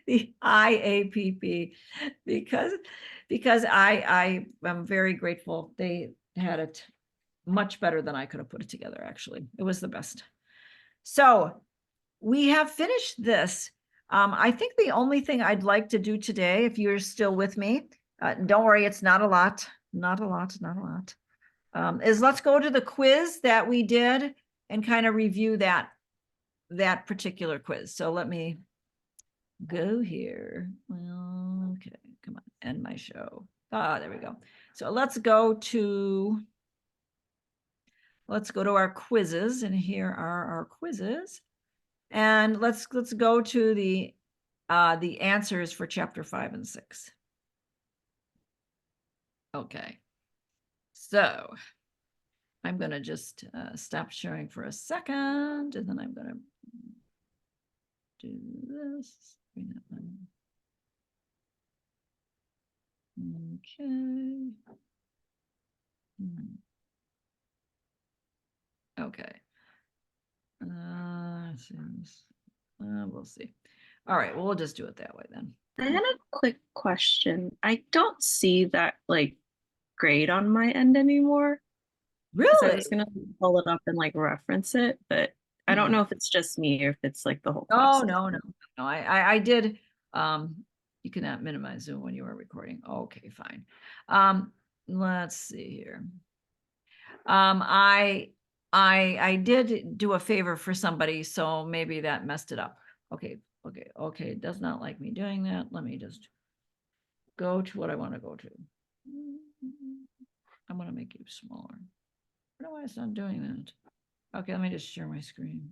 the IAPP because I am very grateful. They had it much better than I could have put it together, actually. It was the best. So we have finished this. I think the only thing I'd like to do today, if you're still with me, don't worry, it's not a lot, is let's go to the quiz that we did and kind of review that particular quiz. So let me go here. Well, okay, come on, end my show. Ah, there we go. So let's go to our quizzes, and here are our quizzes. And let's go to the answers for chapter 5 and 6. Okay. So I'm going to just stop sharing for a second, and then I'm going to do this. Bring that one. Okay. Okay. We'll see. All right, well, we'll just do it that way then. I had a quick question. I don't see that like grade on my end anymore. So I Really? was gonna pull it up and like reference it, but I don't know if it's just me or if it's like the whole class. Oh, no. I did. You cannot minimize Zoom when you are recording. Okay, fine. Let's see here. I did do a favor for somebody, so maybe that messed it up. Okay. It does not like me doing that. Let me just go to what I want to go to. I'm going to make you smaller. I don't know why it's not doing that. Okay, let me just share my screen.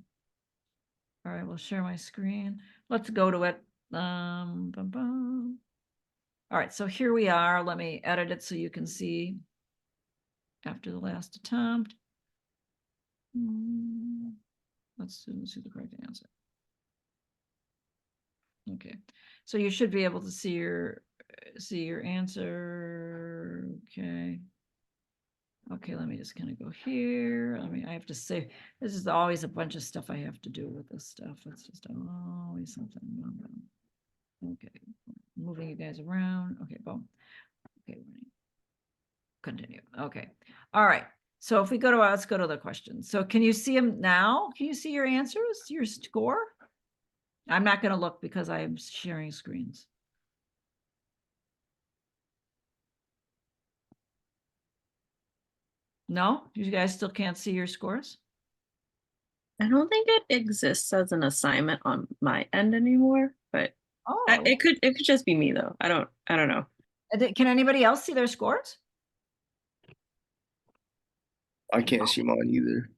All right, we'll share my screen. Let's go to it. All right, so here we are. Let me edit it so you can see after the last attempt. Let's see the correct answer. Okay, so you should be able to see your answer. Okay, let me just kind of go here. I have to say, this is always a bunch of stuff I have to do with this stuff. It's just always something. Okay, moving you guys around. Okay, boom. Okay, continue. Okay, all right. So if we go to, let's go to the questions. So can you see them now? Can you see your answers, your score? I'm not going to look because I'm sharing screens. No, you guys still can't see your scores? I don't think it exists as an assignment on my end anymore, but Oh, it could just be me though. I don't know. Can anybody else see their scores? I can't see mine either.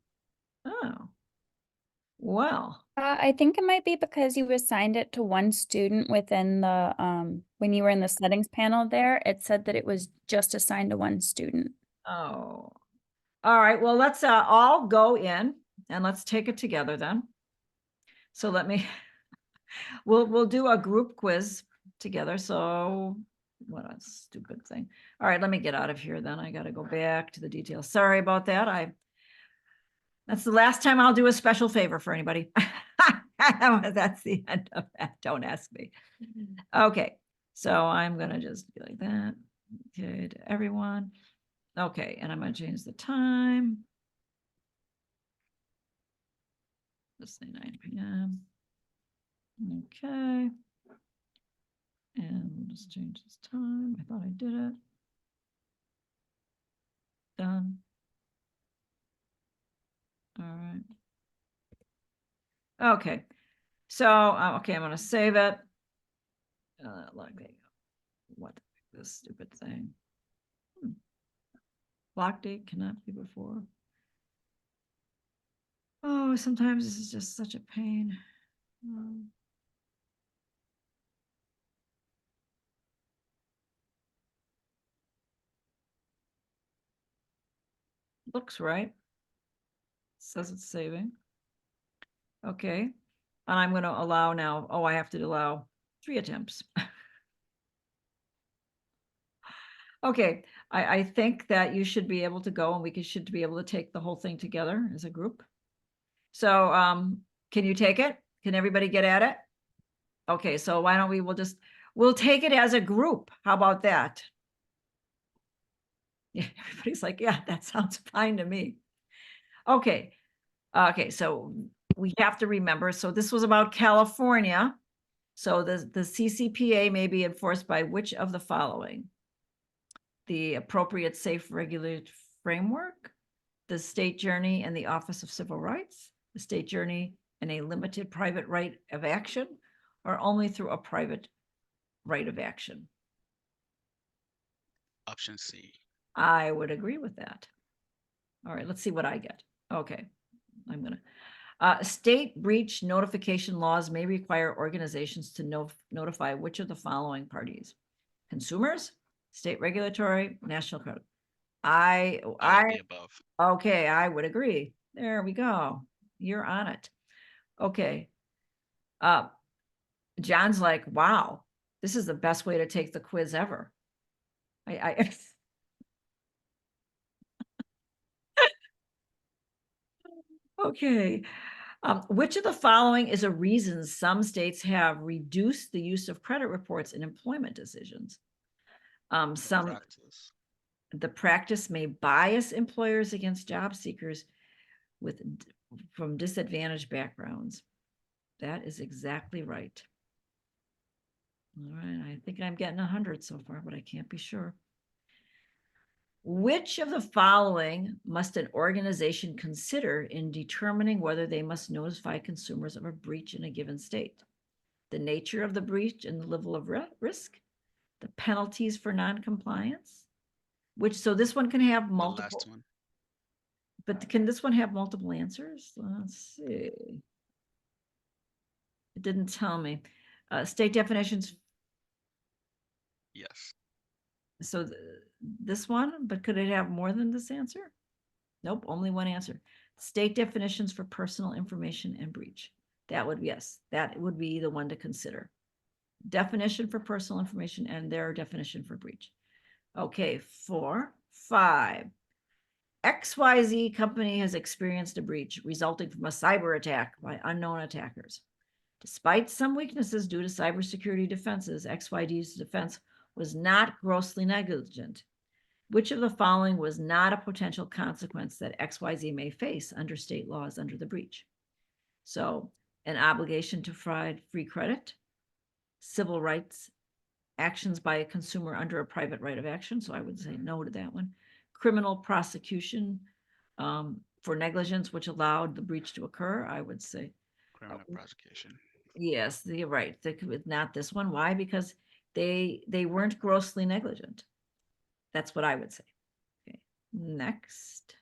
Oh, well, I think it might be because you assigned it to one student within the, when you were in the settings panel there, it said that it was just assigned to one student. oh, all right. Well, let's all go in and let's take it together then. So let me, we'll do a group quiz together. So what a stupid thing. All right, let me get out of here then. I got to go back to the details. Sorry about that. That's the last time I'll do a special favor for anybody. That's the end of that. Don't ask me. Okay, so I'm gonna just be like that. Okay, to everyone. Okay, and I'm gonna change the time. Let's say 9 p.m. Okay. And we'll just change this time. I thought I did it. Done. Okay, so, okay, I'm gonna save it. What, this stupid thing? Block date cannot be before. Oh, sometimes this is just such a pain. Looks right. Says it's saving. Okay, and I'm gonna allow now, oh, I have to allow 3 attempts. Okay, I think that you should be able to go and should be able to take the whole thing together as a group. So, can you take it? Can everybody get at it? Okay, so why don't we'll take it as a group. How about that? Yeah, everybody's like, yeah, that sounds fine to me. Okay, so we have to remember, so this was about California. So the CCPA may be enforced by which of the following? The appropriate safe regulated framework, the state journey and the Office of Civil Rights, the state journey and a limited private right of action, or only through a private right of action. Option C. I would agree with that. All right, let's see what I get. Okay, I'm gonna. State breach notification laws may require organizations to notify which of the following parties? Consumers, state regulatory, national code. All of the above. Okay, I would agree. There we go. You're on it. Okay. John's like, wow, this is the best way to take the quiz ever. Okay. Which of the following is a reason some states have reduced the use of credit reports in employment decisions? Practice. The practice may bias employers against job seekers from disadvantaged backgrounds. That is exactly right. All right, I think I'm getting 100 so far, but I can't be sure. Which of the following must an organization consider in determining whether they must notify consumers of a breach in a given state? The nature of the breach and the level of risk, the penalties for non-compliance, so this one can have The multiple. last one. But can this one have multiple answers? Let's see. It didn't tell me. State definitions. Yes. So this one, but could it have more than this answer? Nope, only one answer. State definitions for personal information and breach. That would, yes, that would be the one to consider. Definition for personal information and their definition for breach. Okay, 4, 5. XYZ company has experienced a breach resulting from a cyber attack by unknown attackers. Despite some weaknesses due to cybersecurity defenses, XYZ's defense was not grossly negligent. Which of the following was not a potential consequence that XYZ may face under state laws under the breach? So, an obligation to provide free credit, civil rights actions by a consumer under a private right of action. So I would say no to that one. Criminal prosecution for negligence, which allowed the breach to occur. I would say Criminal prosecution. yes, you're right. Not this one. Why? Because they weren't grossly negligent. That's what I would say. Okay, next.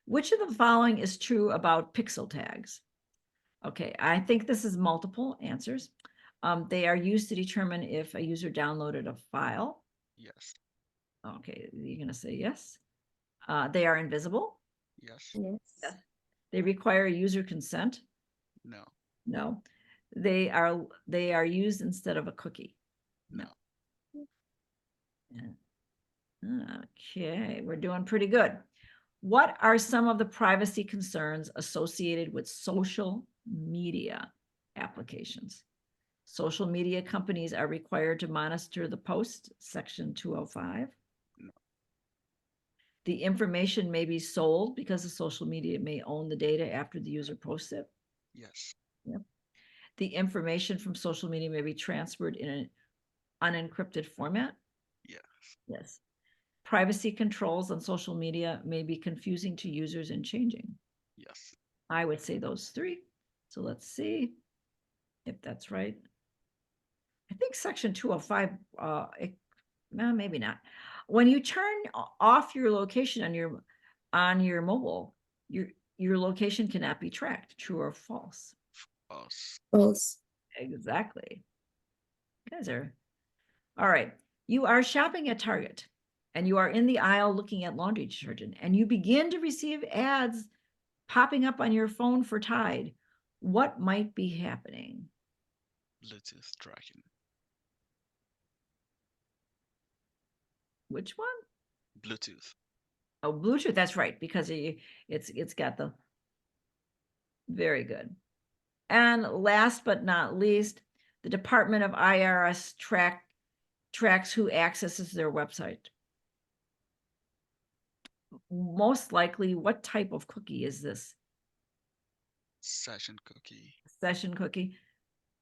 Which of the following is true about pixel tags? Okay, I think this is multiple answers. They are used to determine if a user downloaded a file. Yes. Okay, you're going to say yes. They are invisible. Yes. Yes. They require user consent. No. No. They are used instead of a cookie. No. Okay, we're doing pretty good. What are some of the privacy concerns associated with social media applications? Social media companies are required to monitor the post, section 205. No. The information may be sold because the social media may own the data after the user posts it. Yes. Yep. The information from social media may be transferred in an unencrypted format. Yes. Yes. Privacy controls on social media may be confusing to users and changing. Yes. I would say those 3. So let's see if that's right. I think section 205, no, maybe not. When you turn off your location on your mobile, your location cannot be tracked, true or false. False. False. Exactly. You guys are, all right. You are shopping at Target and you are in the aisle looking at laundry detergent and you begin to receive ads popping up on your phone for Tide. What might be happening? Bluetooth tracking. Which one? Bluetooth. Oh, Bluetooth, that's right, because it's got the, very good. And last but not least, the Department of IRS tracks who accesses their website. Most likely, what type of cookie is this? Session cookie. Session cookie?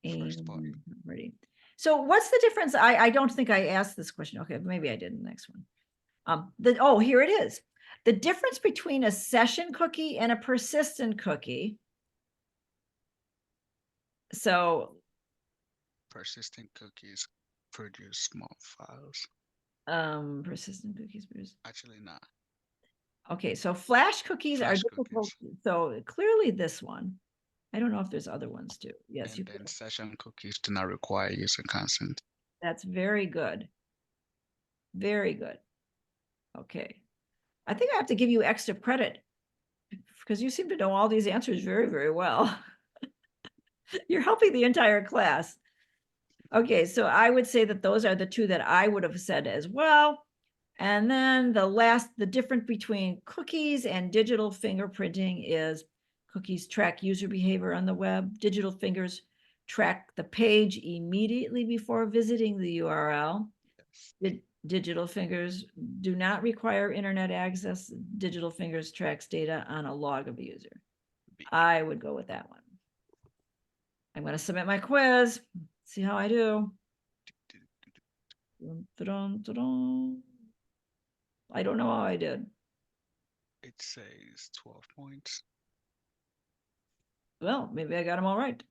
First party. Ready. So what's the difference? I don't think I asked this question. Okay, maybe I did in the next one. Oh, here it is. The difference between a session cookie and a persistent cookie. So Persistent cookies produce small files. persistent cookies. Actually, not. Okay, so flash cookies are Flash difficult. cookies. So clearly this one. I don't know if there's other ones too. Yes, And you then could. session cookies do not require user consent. That's very good. Very good. Okay. I think I have to give you extra credit because you seem to know all these answers very, very well. You're helping the entire class. Okay, so I would say that those are the two that I would have said as well. And then the difference between cookies and digital fingerprinting is cookies track user behavior on the web. Digital fingers track the page immediately before visiting the URL. Digital fingers do not require internet access. Digital fingers tracks data on a log of a user. I would go with that one. I'm going to submit my quiz. See how I do. Dun, dun, dun, dun. I don't know how I did. It says 12 points. Well, maybe I got them all right.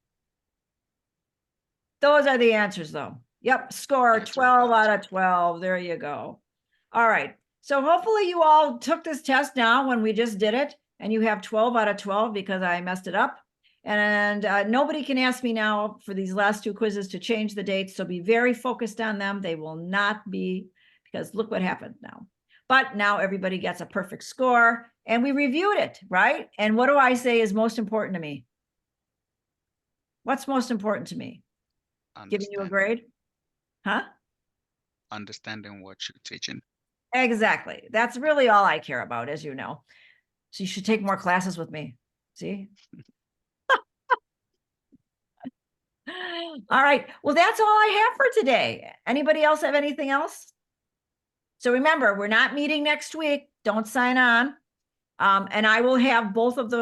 Those are the answers though. Yep, score Yeah, 12 12 out of 12. There you go. All right. So hopefully you all took this test now when we just did it and you have 12 out of 12 because I messed it up. And nobody can ask me now for these last two quizzes to change the dates. So be very focused on them. They will not be, because look what happened now. But now everybody gets a perfect score and we reviewed it, right? And what do I say is most important to me? What's most important to me? Giving you a grade? Huh? Understanding what you're teaching. Exactly. That's really all I care about, as you know. So you should take more classes with me. See? All right. Well, that's all I have for today. Anybody else have anything else? So remember, we're not meeting next week. Don't sign on. And I will have both of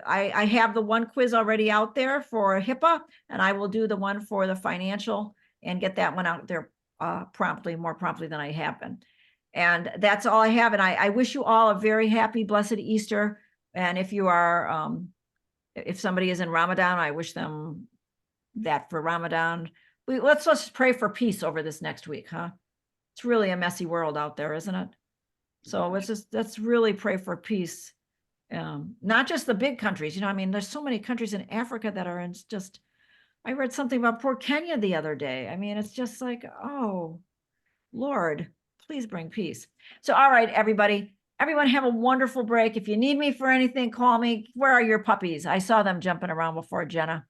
I have the one quiz already out there for HIPAA, and I will do the one for the financial and get that one out there more promptly than I have been. And that's all I have. And I wish you all a very happy, blessed Easter. And if you are, if somebody is in Ramadan, I wish them that for Ramadan. Let's pray for peace over this next week, huh? It's really a messy world out there, isn't it? So let's really pray for peace. Not just the big countries, I mean, there's so many countries in Africa that are in just, I read something about poor Kenya the other day. I mean, it's just like, oh, Lord, please bring peace. So, all right, everybody, everyone have a wonderful break. If you need me for anything, call me. Where are your puppies? I saw them jumping around before, Jenna.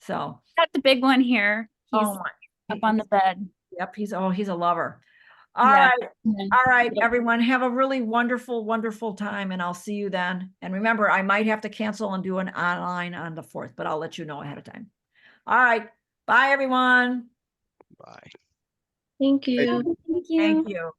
So. Got the big one here. He's Oh my. up on the bed. Yep, he's a lover. All Yeah. right. All right, everyone, have a really wonderful, wonderful time, and I'll see you then. And remember, I might have to cancel and do an online on the 4th, but I'll let you know ahead of time. All right. Bye, everyone. Bye. Thank you. Thank you. Thank you.